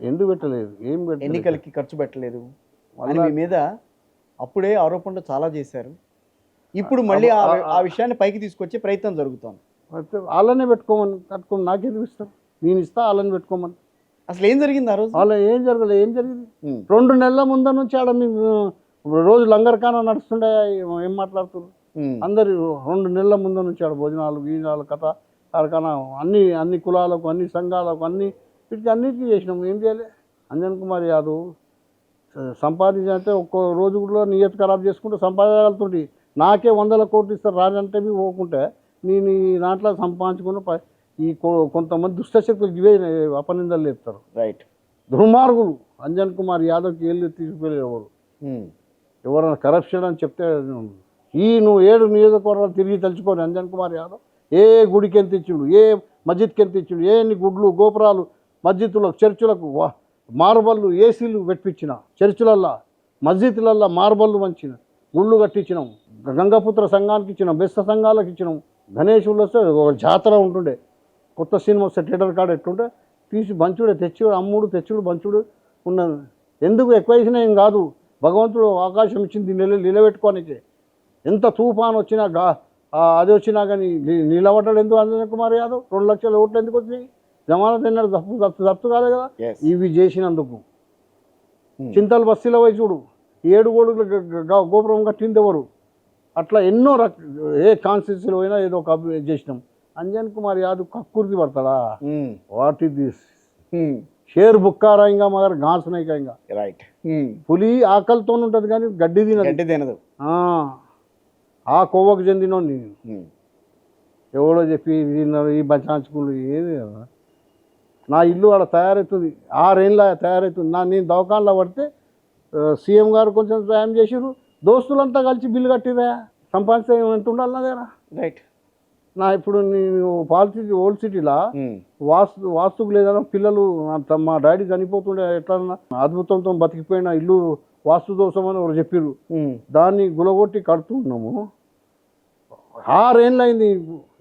ఎందుకు పెట్టలేదు? ఎన్నికలకి ఖర్చు పెట్టలేదు అని మీ మీద అప్పుడే ఆరోపణలు చాలా చేశారు. ఇప్పుడు మళ్ళీ ఆ విషయాన్ని పైకి తీసుకొచ్చే ప్రయత్నం జరుగుతోంది. అయితే వాళ్ళనే పెట్టుకోమని కట్టుకోమని నాకెందుకు ఇస్తారు, నేను ఇస్తా వాళ్ళని పెట్టుకోమని. అసలు ఏం జరిగింది ఆ రోజు? వాళ్ళ ఏం జరగలేదు, ఏం జరిగింది? 2 నెలల ముందు నుంచి ఆడ మేము రోజు లంగర్ఖానా నడుస్తుండే, ఏం మాట్లాడుతున్నారు అందరు. 2 నెలల ముందు నుంచి ఆడ భోజనాలు గీజనాలు కథ కార్ఖానా అన్ని కులాలకు అన్ని సంఘాలకు వీటికి అన్నిటికీ చేసినాం. ఏం చేయాలి? అంజన్ కుమార్ యాదవ్ సంపాదించాలంటే ఒక్కో రోజు కూడా నియత్ ఖరాబ్ చేసుకుంటే సంపాదించగలుగుతుంది. నాకే 100 కోట్లు ఇస్తారు రాజంటే పోకుంటే నేను ఈ దాంట్లో సంపాదించుకున్న ఈ కొంతమంది దుష్టశక్తులు ఇవే అపనిందలు లేపుతారు. రైట్. దుర్మార్గులు. అంజన్ కుమార్ యాదవ్కి ఏళ్ళు తీసుకుపోయేవారు ఎవరైనా కరప్షన్ అని చెప్తే నువ్వు 7 నియోజకవర్గాలు తిరిగి తలుచుకోని అంజన్ కుమార్ యాదవ్ ఏ గుడికి ఎంత ఇచ్చిండు, ఏ మస్జిద్కి ఎంత ఇచ్చిండు, ఎన్ని గుడ్లు గోపురాలు మస్జిద్లకు చర్చిలకు మార్బళ్ళు ఏసీలు పెట్టించిన, చర్చిలల్లా మస్జిద్లల్లా మార్బళ్ళు వంచిన, గుళ్ళు కట్టించినాం, గంగపుత్ర సంఘానికి ఇచ్చినాం, బెస్త సంఘాలకు ఇచ్చినాం. గణేషులు వస్తే ఒక జాతర ఉంటుండే, కొత్త సినిమా వస్తే థియేటర్ కాడ ఎట్టుంటే తీసి బంచుడే తెచ్చుడు అమ్ముడు తెచ్చుడు బంచుడు ఉన్నది. ఎందుకు ఎక్కువ వేసినా ఏం కాదు, భగవంతుడు అవకాశం ఇచ్చింది నిలబెట్టుకోనికి. ఎంత తుఫాన్ వచ్చినా అది వచ్చినా కానీ నిలబడ్డాడు ఎందుకు అంజన్ కుమార్ యాదవ్? 2 లక్షల ఓట్లు ఎందుకు వచ్చినాయి? జమానత్ తిన్నాడు, తప్పు కాదు కదా. ఇవి చేసినందుకు చింతల్ బస్తీలో పోయి చూడు, 7 కోడులు గోపురం కట్టింది ఎవరు? అట్లా ఎన్నో ఏ కాన్స్టిట్యూన్సీలో పోయినా ఏదో ఒక చేసినాం. అంజన్ కుమార్ యాదవ్ కక్కుర్తి పడతాడా? What is this? షేర్ బుక్కారా ఇంకా మగర్ ఘాస్ నైకా ఇంకా. రైట్. పులి ఆకలితో ఉంటుంది కానీ గడ్డి తినదు. ఆ కోవకు చెందిన నేను ఎవడో చెప్పి ఈ బచాంచుకులు ఏది కదా. నా ఇల్లు అక్కడ తయారవుతుంది, 6 ఏళ్ళ తయారవుతుంది. నేను దవాఖానలో పడితే సీఎం గారు కొంచెం సాయం చేసిర్రు, దోస్తులంతా కలిసి బిల్లు కట్టిరా. సంపాదించే ఎంత ఉండాలి నా దగ్గర? రైట్. ఇప్పుడు నేను ఓల్డ్ సిటీలా వాస్తుకు లేదన్నా పిల్లలు మా డాడీ చనిపోతుండే ఎట్లన్నా అద్భుతంతో బతికిపోయిన ఇల్లు వాస్తు దోషం అని ఒకరు చెప్పారు. దాన్ని గులగొట్టి కడుతున్నాము. 6 ఏళ్ళు అయింది,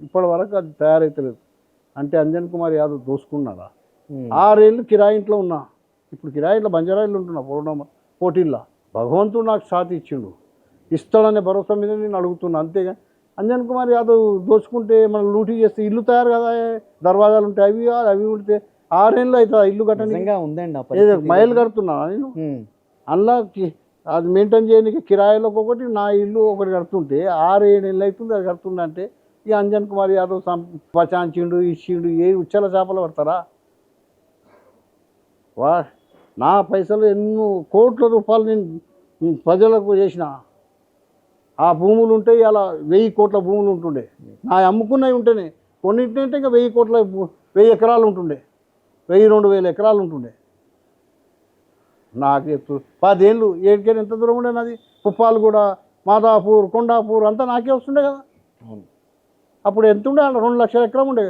ఇప్పటి వరకు అది తయారైతలేదు. అంటే అంజన్ కుమార్ యాదవ్ దోసుకున్నాడా? 6 ఏళ్ళు కిరాయి ఇంట్లో ఉన్నా, ఇప్పుడు కిరాయి ఇంట్లో బంజారాయిలు ఉంటున్నా పోటీల్లో. భగవంతుడు నాకు సాతి ఇచ్చిండు, ఇస్తాడనే భరోసా మీద నేను అడుగుతున్నా అంతేగా. అంజన్ కుమార్ యాదవ్ దోచుకుంటే మనం లూటీ చేస్తే ఇల్లు తయారు కదా, దర్వాజాలు ఉంటాయి, అవి కాదు అవి ఉంటే 6 ఏళ్ళు అవుతుంది ఇల్లు కట్టడానికి. ఉందండి మైలు కడుతున్నా నేను అందులో అది మెయింటైన్ చేయడానికి కిరాయిలకు ఒకటి, నా ఇల్లు ఒకటి కడుతుంటే 6-7 ఏళ్ళు అవుతుంది అది కడుతుందంటే ఇక అంజన్ కుమార్ యాదవ్ బచాంచిండు ఇచ్చిండు ఏ ఉచ్చల చేపలు పడతారా? నా పైసలు ఎన్నో కోట్ల రూపాయలు నేను ప్రజలకు చేసిన. ఆ భూములు ఉంటే ఇలా 1000 కోట్ల భూములు ఉంటుండే, నా అమ్ముకున్నవి ఉంటేనే. కొన్నింటింటే ఇంకా 1000 ఎకరాలు ఉంటుండే, 1000-2000 ఎకరాలు ఉంటుండే. నాకు 10 ఏళ్ళు 7 ఎంత దూరం ఉండే నాది. కుప్పాలు కూడా మాదాపూర్ కొండాపూర్ అంతా నాకే వస్తుండే కదా. అప్పుడు ఎంత ఉండే? 2 లక్షల ఎకరం ఉండే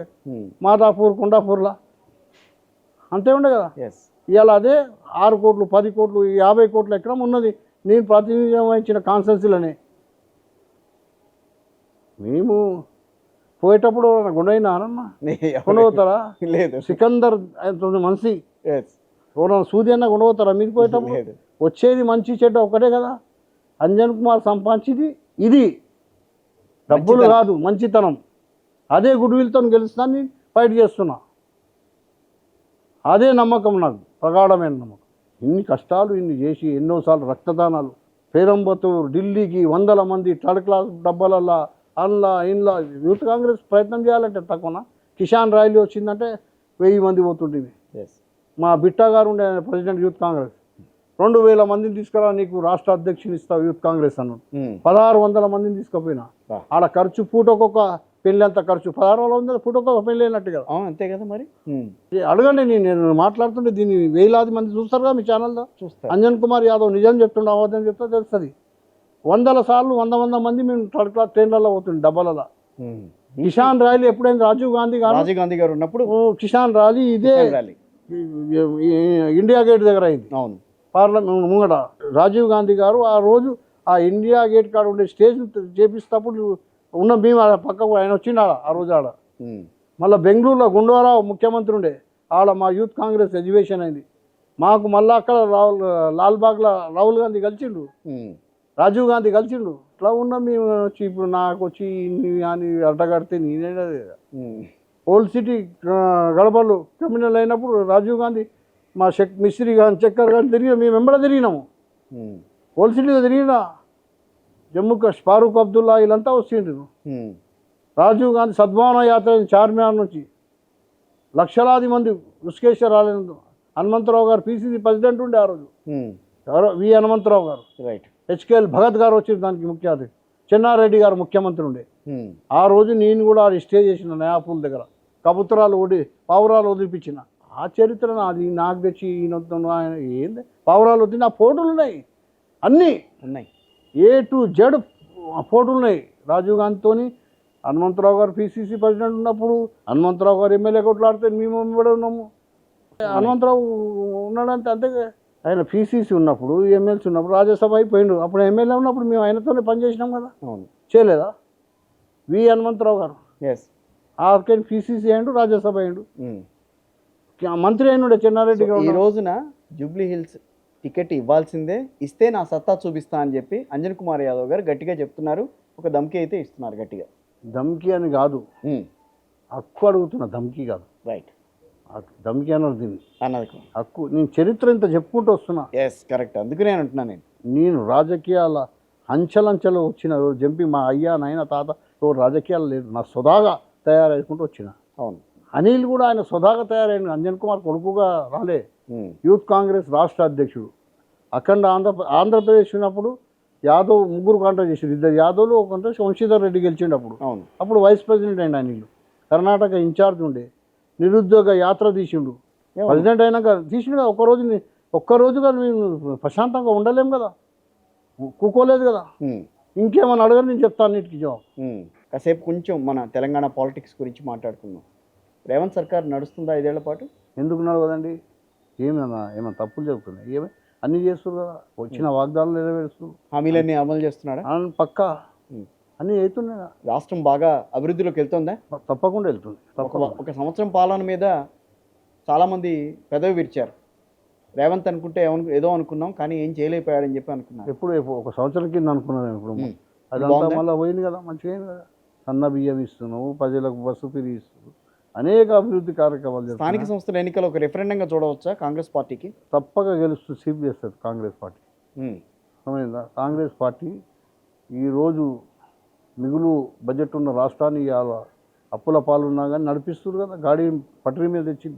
మాదాపూర్ కొండాపూర్లో, అంతే ఉండే కదా. ఇవాళ అదే 6 కోట్లు 10 కోట్లు 50 కోట్ల ఎకరం ఉన్నది. నేను ప్రాతినిధ్యం వహించిన కాన్స్టిట్యున్సీలోనే. మేము పోయేటప్పుడు గుండైనా కొనవుతారా? లేదు. సికందర్ మనిషి సూది అన్న కొనవుతారా మీరు పోయేటప్పుడు? వచ్చేది మంచి చెడ్డ ఒకటే కదా. అంజన్ కుమార్ సంపాదించింది ఇది డబ్బులు కాదు, మంచితనం. అదే గుడ్ విల్తో గెలుస్తాను, ఫైట్ చేస్తున్నా. అదే నమ్మకం నాకు, ప్రగాఢమైన నమ్మకం. ఇన్ని కష్టాలు ఇన్ని చేసి ఎన్నోసార్లు రక్తదానాలు, పేరంబత్తూరు ఢిల్లీకి 100 మంది థర్డ్ క్లాస్ డబ్బాలల్లా ఇంట్లో యూత్ కాంగ్రెస్ ప్రయత్నం చేయాలంటే తక్కువనా? కిషాన్ ర్యాలీ వచ్చిందంటే 1000 మంది పోతుండేవి. మా బిట్టా గారు ఉండే ప్రెసిడెంట్ యూత్ కాంగ్రెస్, 2000 మందిని తీసుకురా నీకు రాష్ట్ర అధ్యక్షుని ఇస్తావు యూత్ కాంగ్రెస్ అన్నాడు. 1600 మందిని తీసుకుపోయినా. ఆడ ఖర్చు పూటొక్కొక్క పెళ్ళి అంత ఖర్చు 1600 పూటొక్కొక్క పెళ్ళి అయినట్టు కదా. అంతే కదా మరి. అడగండి, నేను మాట్లాడుతుంటే దీన్ని 1000 మంది చూస్తారు కదా మీ ఛానల్లో. అంజన్ కుమార్ యాదవ్ నిజం చెప్తుండే అబద్ధం చెప్తే తెలుస్తుంది. 100 సార్లు 100 మంది మేము థర్డ్ క్లాస్ ట్రైన్లలో పోతుంది డబ్బాలలో. కిషాన్ ర్యాలీ ఎప్పుడైనా రాజీవ్ గాంధీ గారు ఉన్నప్పుడు కిషాన్ ర్యాలీ ఇదే ఇండియా గేట్ దగ్గర అయింది. అవును, పార్లమెంట్ ముంగట రాజీవ్ గాంధీ గారు ఆ రోజు ఆ ఇండియా గేట్ కాడ ఉండే స్టేజ్ చేపిస్తప్పుడు ఉన్న మేము పక్కకు ఆయన వచ్చిండు ఆ రోజు ఆడ. మళ్ళీ బెంగళూరులో గుండవరావు ముఖ్యమంత్రి ఉండే, ఆడ మా యూత్ కాంగ్రెస్ ఎగ్జిబిషన్ అయింది. మాకు మళ్ళీ అక్కడ లాల్బాగ్లో రాహుల్ గాంధీ కలిసిండు, రాజీవ్ గాంధీ కలిసిండు, అట్లా ఉన్న మేము వచ్చి ఇప్పుడు నాకు వచ్చి ఇన్ని అని అడ్డగడితే నేనే ఓల్డ్ సిటీ గడపలు క్రిమినల్ అయినప్పుడు రాజీవ్ గాంధీ మా మిస్త్రి కానీ చక్కర్ కానీ తిరిగి మేము వెంబడ తిరిగినాము. ఓల్డ్ సిటీలో తిరిగినా జమ్మూ కాశ్మీర్ ఫారూక్ అబ్దుల్లా వీళ్ళంతా వచ్చిండ్రు. రాజీవ్ గాంధీ సద్భావన యాత్ర చార్మినార్ నుంచి లక్షలాది మంది ఋషికేశ్వర రాలేదు. హనుమంతరావు గారు పిసిసి ప్రెసిడెంట్ ఉండే ఆ రోజు, ఎవరో వి హనుమంతరావు గారు, రైట్, హెచ్కేఎల్ భగత్ గారు వచ్చి దానికి ముఖ్య అతిథి, చెన్నారెడ్డి గారు ముఖ్యమంత్రి ఉండే. ఆ రోజు నేను కూడా స్టే చేసిన నయాపూల్ దగ్గర కబుతరాలు పావురాలు వదిలిపించిన. ఆ చరిత్ర నాది, నాకు తెచ్చి ఆయన ఏంది పావురాలు వద్దు. నా ఫోటోలు ఉన్నాయి, అన్నీ ఉన్నాయి, ఏ టు జెడ్ ఫోటోలు ఉన్నాయి. రాజీవ్ గాంధీతోని హనుమంతరావు గారు పిసిసి ప్రెసిడెంట్ ఉన్నప్పుడు హనుమంతరావు గారు ఎమ్మెల్యే కొట్లాడితే మేము కూడా ఉన్నాము. హనుమంతరావు ఉన్నాడంటే అంతే. ఆయన పిసిసి ఉన్నప్పుడు ఎమ్మెల్సీ ఉన్నప్పుడు రాజ్యసభ అయిపోయిండు. అప్పుడు ఎమ్మెల్యే ఉన్నప్పుడు మేము ఆయనతోనే పనిచేసినాం కదా. అవును, చేయలేదా? వి హనుమంతరావు గారు ఎస్, ఆర్కెన్ పిసిసి అయ్యిండు, రాజ్యసభ అయ్యిండు, మంత్రి అయినుండే చెన్నారెడ్డి గారు. ఈ రోజున జూబ్లీ హిల్స్ టికెట్ ఇవ్వాల్సిందే, ఇస్తే నా సత్తా చూపిస్తా అని చెప్పి అంజన్ కుమార్ యాదవ్ గారు గట్టిగా చెప్తున్నారు. ఒక ధమ్కి అయితే ఇస్తున్నారు గట్టిగా. ధమ్కి అని కాదు, హక్కు అడుగుతున్నా, ధమ్కి కాదు. రైట్, ధమ్కి అన్నది దీన్ని అన్నది హక్కు. నేను చరిత్ర ఇంత చెప్పుకుంటూ వస్తున్నా. ఎస్, కరెక్ట్, అందుకనే అంటున్నా నేను రాజకీయాల అంచెలంచెలు వచ్చిన జంపి మా అయ్యా నాయన తాత రాజకీయాలు లేదు, నా సొదాగా తయారవుకుంటూ వచ్చిన. అవును, అనిల్ కూడా ఆయన సొదాగా తయారైన, అంజన్ కుమార్ కొడుకుగా రాలే. యూత్ కాంగ్రెస్ రాష్ట్ర అధ్యక్షుడు. అఖండ ఆంధ్రప్రదేశ్ ఉన్నప్పుడు యాదవ్ ముగ్గురు కాంటాక్ట్ చేసారు, 2 యాదవ్లు ఒక కాంటాక్ట్ వంశీధర్ రెడ్డి గెలిచిండు. అప్పుడు వైస్ ప్రెసిడెంట్ అయింది అనిల్. కర్ణాటక ఇన్ఛార్జ్ ఉండే, నిరుద్యోగ యాత్ర తీసిండు. ప్రెసిడెంట్ అయినాక తీసిండు కదా. ఒక్కరోజుగా మేము ప్రశాంతంగా ఉండలేం కదా, కూకోలేదు కదా. ఇంకేమన్నా అడగని నేను చెప్తాను అన్నిటికీ జవాబు. కాసేపు కొంచెం మన తెలంగాణ పాలిటిక్స్ గురించి మాట్లాడుకుందాం. రేవంత్ సర్కార్ నడుస్తుందా 5 ఏళ్ల పాటు? ఎందుకు నడవదండి? ఏమైనా తప్పులు జరుగుతున్నాయి? అన్నీ చేస్తారు కదా, వచ్చిన వాగ్దానాలు నెరవేరుస్తూ హామీలన్నీ అమలు చేస్తున్నాడా? పక్కా అన్నీ అవుతున్నాయి. రాష్ట్రం బాగా అభివృద్ధిలోకి వెళ్తుందా? తప్పకుండా వెళ్తుంది. ఒక సంవత్సరం పాలన మీద చాలామంది పెదవి విరిచారు. రేవంత్ అనుకుంటే ఏదో అనుకున్నాం, కానీ ఏం చేయలేకపోయాడని చెప్పి అనుకున్నాం. ఎప్పుడు ఒక సంవత్సరం కింద అనుకున్నాను. ఇప్పుడు అదంతా మళ్ళీ పోయింది కదా, మంచిగా అయింది కదా. సన్న బియ్యం ఇస్తున్నావు, ప్రజలకు బస్సు ఫ్రీ ఇస్తున్నావు, అనేక అభివృద్ధి కార్యక్రమాలు. స్థానిక సంస్థల ఎన్నికలు ఒక రెఫరెండంగా చూడవచ్చా కాంగ్రెస్ పార్టీకి? తప్పక గెలుస్తూ సీప్ చేస్తుంది కాంగ్రెస్ పార్టీ. సమయందా కాంగ్రెస్ పార్టీ ఈరోజు మిగులు బడ్జెట్ ఉన్న రాష్ట్రాన్ని అప్పుల పాలున్నా కానీ నడిపిస్తున్నారు కదా. గాడి పటరీ మీద తెచ్చి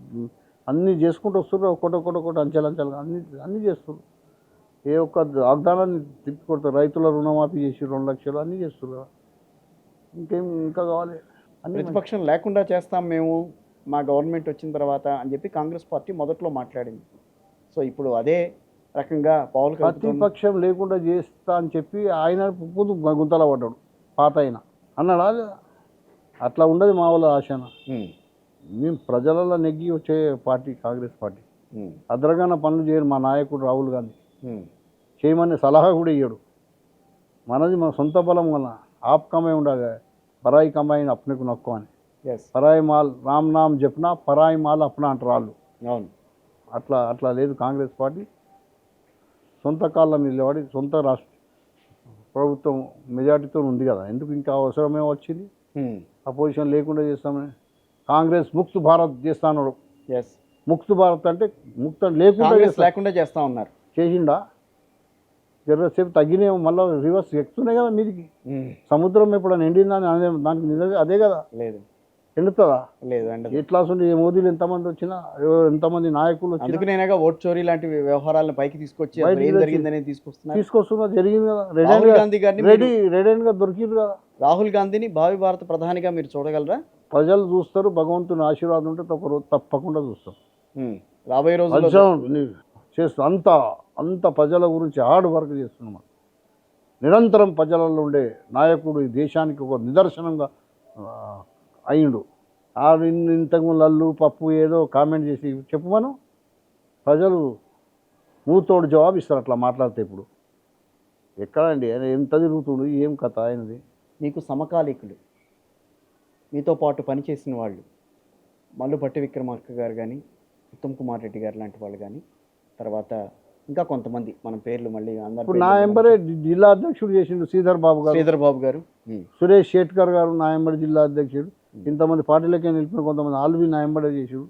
అన్నీ చేసుకుంటూ వస్తున్నారు. ఒకటి అంచెలంచెలుగా అన్నీ చేస్తున్నారు. ఏ ఒక్క వాగ్దానాన్ని తిప్పి కొడతారు. రైతుల రుణమాఫీ చేసి 2 లక్షలు అన్నీ చేస్తున్నారు కదా. ఇంకా కావాలి. ప్రతిపక్షం లేకుండా చేస్తాం మేము మా గవర్నమెంట్ వచ్చిన తర్వాత అని చెప్పి కాంగ్రెస్ పార్టీ మొదట్లో మాట్లాడింది. సో ఇప్పుడు అదే రకంగా ప్రతిపక్షం లేకుండా చేస్తా అని చెప్పి ఆయన గుంతల పడ్డాడు. పాత ఆయన అన్నాడా? అట్లా ఉండదు మా వాళ్ళ ఆశన. మేము ప్రజలలో నెగ్గి వచ్చే పార్టీ కాంగ్రెస్ పార్టీ. అద్రగాన పనులు చేయరు మా నాయకుడు రాహుల్ గాంధీ. చేయమని సలహా కూడా ఇయ్యడు. మనది మన సొంత బలం వల్ల ఆప్ కమాయి ఉండాలి, పరాయి కమాయిని అప్నకు నొక్కు అని. పరాయి మాల్ రామ్ నామ్ చెప్పినా పరాయి మాల్ అప్నా అంటారు వాళ్ళు. అవును, అట్లా లేదు కాంగ్రెస్ పార్టీ. సొంత కాళ్ళ నిలబడి సొంత రాష్ట్ర ప్రభుత్వం మెజార్టీతో ఉంది కదా. ఎందుకు ఇంకా అవసరమే వచ్చింది? అపోజిషన్ లేకుండా చేస్తామని. కాంగ్రెస్ ముక్త్ భారత్ చేస్తాను. ముక్త్ భారత్ అంటే లేకుండా చేస్తా ఉన్నారు. చేసిండా? జరసేపు తగ్గినాయి, మళ్ళీ రివర్స్ ఎక్కుతున్నాయి కదా మీదికి. సముద్రం ఎప్పుడైనా ఎండిందని దానికి నిజంగా అదే కదా. లేదు, ఎండుతుందా? లేదు. ఎట్లా ఉండి మోదీలు ఎంతమంది వచ్చినా, ఎంతమంది నాయకులు వచ్చినా ఓట్ చోరీ లాంటి వ్యవహారాలను పైకి తీసుకొచ్చి తీసుకొస్తున్నా జరిగింది కదా. రెడీగా దొరికింది కదా. రాహుల్ గాంధీని భావి భారత ప్రధానిగా మీరు చూడగలరా? ప్రజలు చూస్తారు. భగవంతుని ఆశీర్వాదం ఉంటే ఒక రోజు తప్పకుండా చూస్తారు. రాబోయే రోజుల్లో చేస్తూ అంత ప్రజల గురించి హార్డ్ వర్క్ చేస్తున్నాం. నిరంతరం ప్రజలలో ఉండే నాయకుడు ఈ దేశానికి ఒక నిదర్శనంగా అయిండు. ఇంతకు లల్లు పప్పు ఏదో కామెంట్ చేసి చెప్పమను, ప్రజలు మూతోడు జవాబు ఇస్తారు అట్లా మాట్లాడితే. ఇప్పుడు ఎక్కడండి ఆయన ఎంత తిరుగుతుడు, ఏం కథ ఆయనది? మీకు సమకాలీకులు, మీతో పాటు పనిచేసిన వాళ్ళు, మల్లుభట్టి విక్రమార్క గారు కానీ, ఉత్తమ్ కుమార్ రెడ్డి గారు లాంటి వాళ్ళు కానీ, తర్వాత ఇంకా కొంతమంది మన పేర్లు మళ్ళీ అందరి ఇప్పుడు పేర్లు నా మనం ఎంబరే జిల్లా అధ్యక్షుడు చేసిండు శ్రీధర్ బాబు గారు, శ్రీధర్ బాబు గారు. సురేష్ షేట్కర్ గారు నా ఎంబడి జిల్లా అధ్యక్షుడు. ఇంతమంది పార్టీలకే నిలిపిన కొంతమంది ఆల్వి నా ఎంబడే చేసాడు.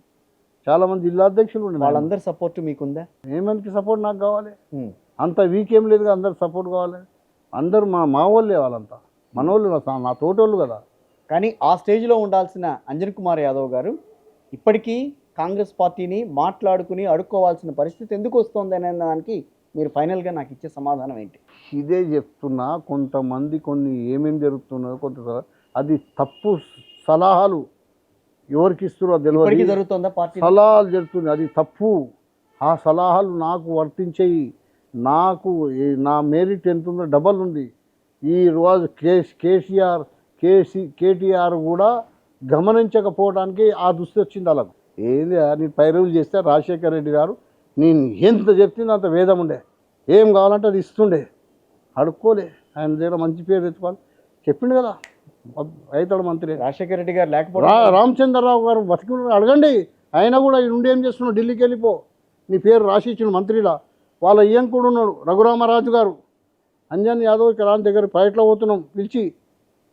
చాలా మంది జిల్లా అధ్యక్షులు ఉండే. వాళ్ళందరి సపోర్ట్ మీకుందా? ఏమందికి సపోర్ట్ నాకు కావాలి? అంత వీక్ ఏం లేదు, అందరు సపోర్ట్ కావాలి. అందరూ మా వాళ్ళే, వాళ్ళంతా మనోళ్ళు, నా తోటోళ్ళు కదా. కానీ ఆ స్టేజ్లో ఉండాల్సిన అంజన్ కుమార్ యాదవ్ గారు ఇప్పటికీ కాంగ్రెస్ పార్టీని మాట్లాడుకుని అడుక్కోవాల్సిన పరిస్థితి ఎందుకు వస్తుంది అనే దానికి మీరు ఫైనల్గా నాకు ఇచ్చే సమాధానం ఏంటి? ఇదే చెప్తున్నా, కొంతమంది కొన్ని ఏమేమి జరుగుతున్నాయో కొంత అది తప్పు సలహాలు ఎవరికి ఇస్తున్నారో ఇప్పటికీ తెలియదు. జరుగుతుందా పార్టీ? సలహాలు జరుగుతుంది, అది తప్పు. ఆ సలహాలు నాకు వర్తించేయి. నాకు నా మెరిట్ ఎంత ఉందో డబల్ ఉంది. ఈ రోజు కేటీఆర్ కూడా గమనించకపోవడానికి ఆ దుస్థితి వచ్చింది అలాగ. ఏంది నేను పైరవులు చేస్తే రాజశేఖర రెడ్డి గారు నేను ఎంత చెప్తుందో అంత వేదం ఉండే, ఏం కావాలంటే అది ఇస్తుండే, అడుక్కోలే. ఆయన దగ్గర మంచి పేరు తెచ్చుకోవాలి చెప్పిండు కదా, అవుతాడు మంత్రి. రాజశేఖర రెడ్డి గారు లేకపోతే రామచంద్రరావు గారు బతికి అడగండి, ఆయన కూడా నుండి ఏం చేస్తున్నాడు, ఢిల్లీకి వెళ్ళిపో, నీ పేరు రాసి ఇచ్చిన మంత్రిలా. వాళ్ళ ఈయన కూడా ఉన్నాడు రఘురామరాజు గారు, అంజన్ యాదవ్ ఇక్కడ రాని దగ్గర ఫ్లైట్లో పోతున్నాం, పిలిచి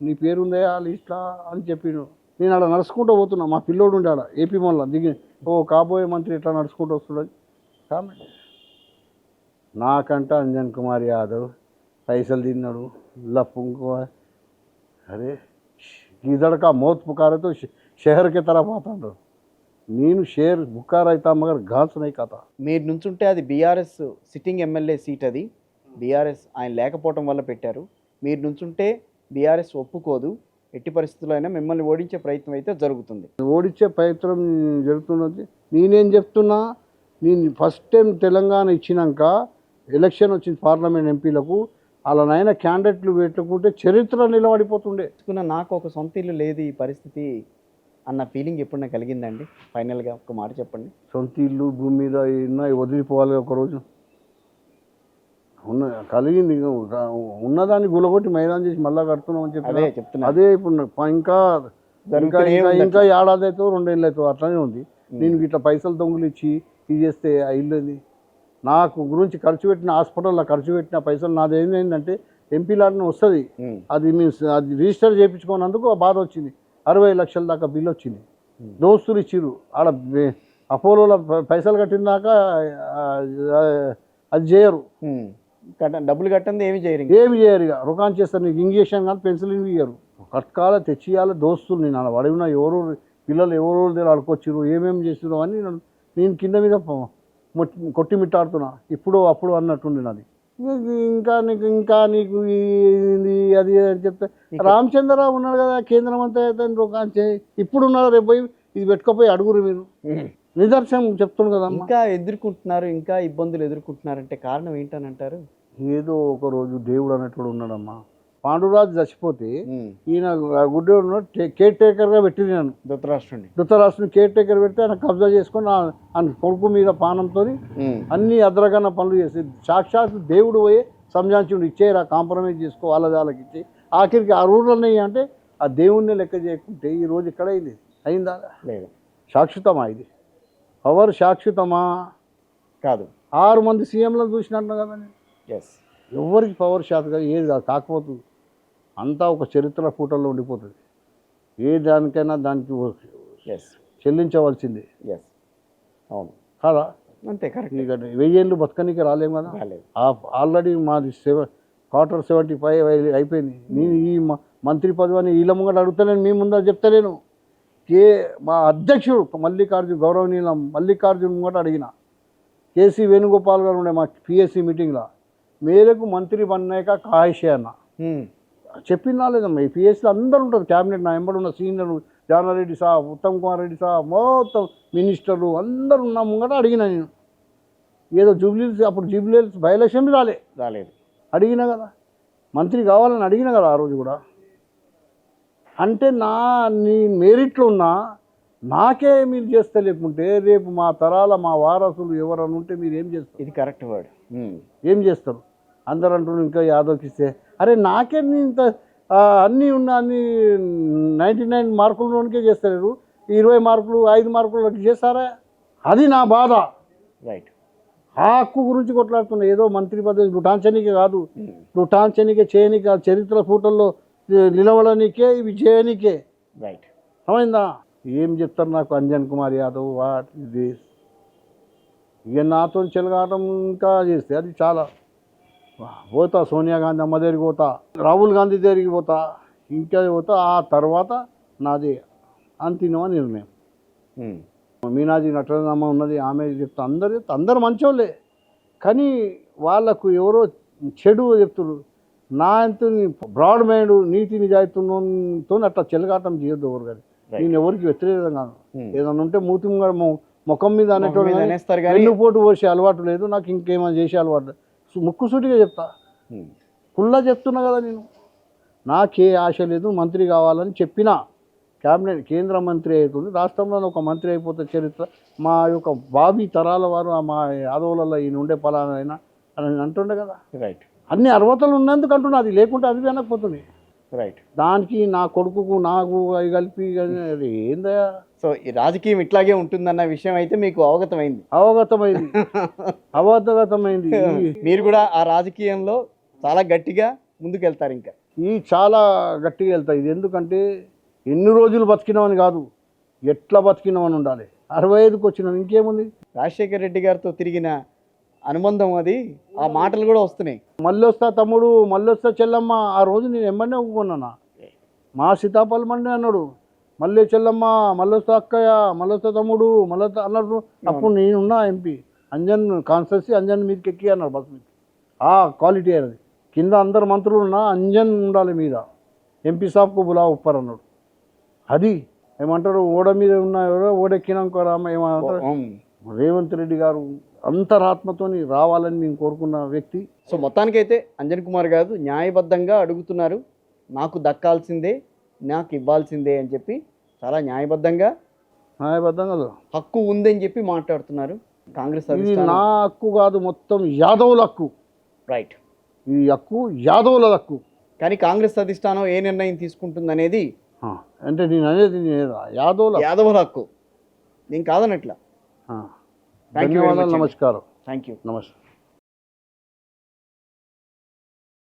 నీ పేరు ఉందా లిస్ట్లా అని చెప్పిండు. నేను అక్కడ నడుచుకుంటూ పోతున్నా, మా పిల్లోడు ఉండే ఆడ ఏపీ మళ్ళీ దిగి, ఓ కాబోయే మంత్రి ఎట్లా నడుచుకుంటూ వస్తున్నాడు కామెంట్. నాకంట అంజన్ కుమార్ యాదవ్ పైసలు తిన్నాడు లప్పుకో, అరే గిదడక మౌత్ పుకారతో షహర్కి తరఫ్ ఆతాడు, నేను షేర్ బుకార్ అవుతా మగర్ ఘాన్స్ నై కథ. మీరు నుంచుంటే అది బీఆర్ఎస్ సిట్టింగ్ ఎమ్మెల్యే సీట్, అది బీఆర్ఎస్ ఆయన లేకపోవడం వల్ల పెట్టారు. మీరు నుంచుంటే బీఆర్ఎస్ ఒప్పుకోదు, ఎట్టి పరిస్థితుల్లో అయినా మిమ్మల్ని ఓడించే ప్రయత్నం అయితే జరుగుతుంది. ఓడించే ప్రయత్నం జరుగుతున్నది. నేనేం చెప్తున్నా, నేను ఫస్ట్ టైం తెలంగాణ ఇచ్చినాక ఎలక్షన్ వచ్చింది పార్లమెంట్ ఎంపీలకు, అలానైనా క్యాండిడేట్లు పెట్టుకుంటే చరిత్ర నిలబడిపోతుండే. నాకు ఒక సొంత ఇల్లు లేదు ఈ పరిస్థితి అన్న ఫీలింగ్ ఎప్పుడైనా కలిగిందండి? ఫైనల్గా ఒక మాట చెప్పండి. సొంత ఇల్లు భూమి మీద ఉన్నాయి, వదిలిపోవాలి ఒకరోజు ఉన్న కలిగింది. ఉన్నదాన్ని గులగొట్టి మైదానం చేసి మళ్ళీ కడుతున్నాం అని చెప్పి చెప్తున్నా. అదే ఇప్పుడు ఇంకా ఇంకా ఏడాది అవుతావు 2 ఏళ్ళు అవుతావు అట్లానే ఉంది. నేను ఇట్లా పైసలు దొంగలు ఇచ్చి తీసేస్తే ఆ ఇల్లు అది నాకు గురించి ఖర్చు పెట్టిన, హాస్పిటల్లో ఖర్చు పెట్టిన పైసలు నాది ఏంటంటే ఎంపీ లాట్ని వస్తుంది, అది అది రిజిస్టర్ చేయించుకున్నందుకు ఆ బాధ వచ్చింది. 60 లక్షల దాకా బిల్లు వచ్చింది. దోస్తులు ఇచ్చిర్రు ఆడ అపోలోలో పైసలు కట్టిన దాకా అది చేయరు, డబ్బులు కట్టండి ఏమి చేయరు, ఇక రుకాన్ చేస్తారు. నీకు ఇంజక్షన్ కానీ పెన్సిలిన్ ఇయ్యరు, కట్కాల తెచ్చియాలి. దోస్తులు నేను అలా అడిగినా ఎవరు పిల్లలు ఎవరో దగ్గర అడుకొచ్చిర్రు, ఏమేమి చేసిరు అని నేను కింద మీద కొట్టిమిట్టాడుతున్నా. ఇప్పుడు అప్పుడు అన్నట్టుండి నాది. ఇంకా నీకు ఇది అది అని చెప్తే రామచంద్రరావు ఉన్నాడు కదా కేంద్ర మంత్రి అయితే రుకాన్ చేయి, ఇప్పుడు ఉన్నాడు, రేపు పోయి ఇది పెట్టుకోపోయి అడుగురు మీరు. నిదర్శనం చెప్తున్నాను కదా. ఇంకా ఎదుర్కొంటున్నారు, ఇంకా ఇబ్బందులు ఎదుర్కొంటున్నారంటే కారణం ఏంటని అంటారు? ఏదో ఒక రోజు దేవుడు అన్నట్టు ఉన్నాడమ్మా. పాండురాజు చచ్చిపోతే ఈయన గుడ్డేడు కేర్ టేకర్గా పెట్టింది నన్ను. ధృతరాష్ట్రుని కేర్ టేకర్ పెడితే ఆయన కబ్జా చేసుకొని ఆయన కొడుకు మీద పానంతో అన్ని అద్రగన్న పనులు చేసి సాక్షాత్ దేవుడు పోయి సంజాంచుడు ఇచ్చేరా, కాంప్రమైజ్ చేసుకో, వాళ్ళకి ఇచ్చి ఆఖరికి ఆ రూరల్ని అంటే ఆ దేవుణ్ణి లెక్క చేయకుంటే ఈ రోజు ఇక్కడ అయిందా? లేదు. శాశ్వతమా ఇది? పవర్ శాశ్వతమా? కాదు. 6 మంది సీఎంలను చూసినట్టు కదా. ఎవరికి పవర్ శాతం ఏది కాదు, కాకపోతే అంతా ఒక చరిత్ర పూటల్లో ఉండిపోతుంది. ఏ దానికైనా దానికి చెల్లించవలసింది. అవును కదా, అంతే. కరెక్ట్. ఇక 1000 ఏళ్ళు బతకనికి రాలేము కదా. ఆల్రెడీ మాది 75 అయిపోయింది. నేను ఈ మంత్రి పదవి అని వీళ్ళ ముంగట అడుగుతలేను, మీ ముందర చెప్తలేను. మా అధ్యక్షుడు గౌరవనీయుల మల్లికార్జున్ ముంగట అడిగిన, కేసీ వేణుగోపాల్ గారు ఉండే మా పిఎస్సి మీటింగ్లో, మేరకు మంత్రి బన్నాక కాయిషే అన్న చెప్పినా లేదమ్మా. ఈ పిఎస్సీలో అందరూ ఉంటారు, క్యాబినెట్ నా ఎంబడి ఉన్న సీనియర్ జానారెడ్డి సాబ్, ఉత్తమ్ కుమార్ రెడ్డి సాబ్, మొత్తం మినిస్టర్లు అందరూ ఉన్న ముంగట అడిగిన. నేను ఏదో అప్పుడు జూబ్లీహిల్స్ బై ఎలక్షన్ రాలేదు, అడిగినా కదా, మంత్రి కావాలని అడిగినా కదా ఆ రోజు కూడా. అంటే నీ మెరిట్లో ఉన్నా నాకే మీరు చేస్తే, లేకుంటే రేపు మా తరాల మా వారసులు ఎవరన్నా ఉంటే మీరు ఏం చేస్తారు? ఇది కరెక్ట్ వర్డ్. ఏం చేస్తారు? అందరూ అంటున్నారు ఇంకా యాదవ్కి ఇస్తే, అరే నాకే ఇంత అన్నీ ఉన్న అన్ని 99 మార్కులకే చేస్తలేరు, 20 మార్కులు 5 మార్కులకి చేస్తారా? అది నా బాధ. రైట్. ఆ హక్కు గురించి కొట్లాడుతున్నా. ఏదో మంత్రి పదవి లుటాంచనీకే కాదు, లుటాంచనీకే చేయనీకే, ఆ చరిత్ర ఫోటోల్లో నిలవడానికే, ఇవి చేయనీకే. రైట్. అమైందా? ఏం చెప్తారు నాకు అంజన్ కుమార్ యాదవ్, వాట్ ఇది? ఇక నాతో చెలగాటం ఇంకా చేస్తే అది చాలా. పోతా సోనియా గాంధీ అమ్మ దగ్గరికి పోతా, రాహుల్ గాంధీ దగ్గరికి పోతా, ఇంకా పోతా. ఆ తర్వాత నాది అంతిమ నిర్ణయం. మీనాజీ నటరాజమ్మ ఉన్నది, ఆమె చెప్తా, అందరు మంచోళ్ళే. కానీ వాళ్ళకు ఎవరో చెడు చెప్తున్నారు. నా అంత బ్రాడ్ మైండ్, నీతి నిజాయితీతో అట్లా చెలగాటం చేయొద్దు ఎవరు. కానీ నేను ఎవరికి వ్యతిరేకంగా కాను. ఏదన్నా ఉంటే మూతి ముఖం మీద అనేటోడు, వెన్నుపోటు పోసే అలవాటు లేదు నాకు, ఇంకేమైనా చేసే అలవాటు. ముక్కుసూటిగా చెప్తా, ఫుల్లా చెప్తున్నా కదా. నేను నాకే ఆశ లేదు, మంత్రి కావాలని చెప్పినా. క్యాబినెట్ కేంద్ర మంత్రి అవుతుంది, రాష్ట్రంలో ఒక మంత్రి అయిపోతే చరిత్ర. మా యొక్క బాబీ తరాల వారు మా యాదవులలో ఈయన ఉండే పలానా అయినా అని అంటుండే కదా. రైట్. అన్ని అర్హతలు ఉన్నందుకు అంటున్నా, అది లేకుంటే అది వెనకపోతుంది. రైట్. దానికి నా కొడుకుకు నాకు అవి కలిపి అది ఏందయ్యా. సో ఈ రాజకీయం ఇట్లాగే ఉంటుందన్న విషయం అయితే మీకు అవగతమైంది. అవగతమైంది. మీరు కూడా ఆ రాజకీయంలో చాలా గట్టిగా ముందుకెళ్తారు. ఇంకా చాలా గట్టిగా వెళ్తాయి. ఇది ఎందుకంటే ఎన్ని రోజులు బతికినామని కాదు, ఎట్లా బతికినామని ఉండాలి. 65కి వచ్చినాం, ఇంకేముంది. రాజశేఖర రెడ్డి గారితో తిరిగిన అనుబంధం అది, ఆ మాటలు కూడా వస్తున్నాయి. మళ్ళీ వస్తా తమ్ముడు, మళ్ళీ వస్తా చెల్లమ్మ. ఆ రోజు నేను ఎమ్మనే ఒప్పుకున్నానా, మా సీతాఫలం మండి అన్నాడు. మళ్ళీ చెల్లమ్మ, మళ్ళీ వస్తా అక్కయ్య, మళ్ళీ వస్తా తమ్ముడు, మళ్ళీ అన్నాడు. అప్పుడు నేనున్నా ఎంపీ, అంజన్ కాన్స్టెన్సీ, అంజన్ మీదకి ఎక్కి అన్నాడు బస్ మీద. ఆ క్వాలిటీ అనేది కింద అందరు మంత్రులు ఉన్నా అంజన్ ఉండాలి మీద, ఎంపీ సాబ్కు బులా ఉప్పర్ అన్నాడు. అది ఏమంటారు, ఓడ మీద ఉన్న ఓడెక్కినాక ఏమంటారు, రేవంత్ రెడ్డి గారు అంతరాత్మతోని రావాలని మేము కోరుకున్న వ్యక్తి. సో మొత్తానికైతే అంజన్ కుమార్ గారు న్యాయబద్ధంగా అడుగుతున్నారు, నాకు దక్కాల్సిందే, నాకు ఇవ్వాల్సిందే అని చెప్పి చాలా న్యాయబద్ధంగా హక్కు ఉందని చెప్పి మాట్లాడుతున్నారు. కాంగ్రెస్ ఇది నా హక్కు కాదు, మొత్తం యాదవుల హక్కు. రైట్. ఈ హక్కు యాదవుల హక్కు. కానీ కాంగ్రెస్ అధిష్టానం ఏ నిర్ణయం తీసుకుంటుంది అనేది అంటే నేను అనేది యాదవుల హక్కు, నేను కాదనట్లా. ధన్యవాదాలు. నమస్కారం. Thank you. నమస్తే.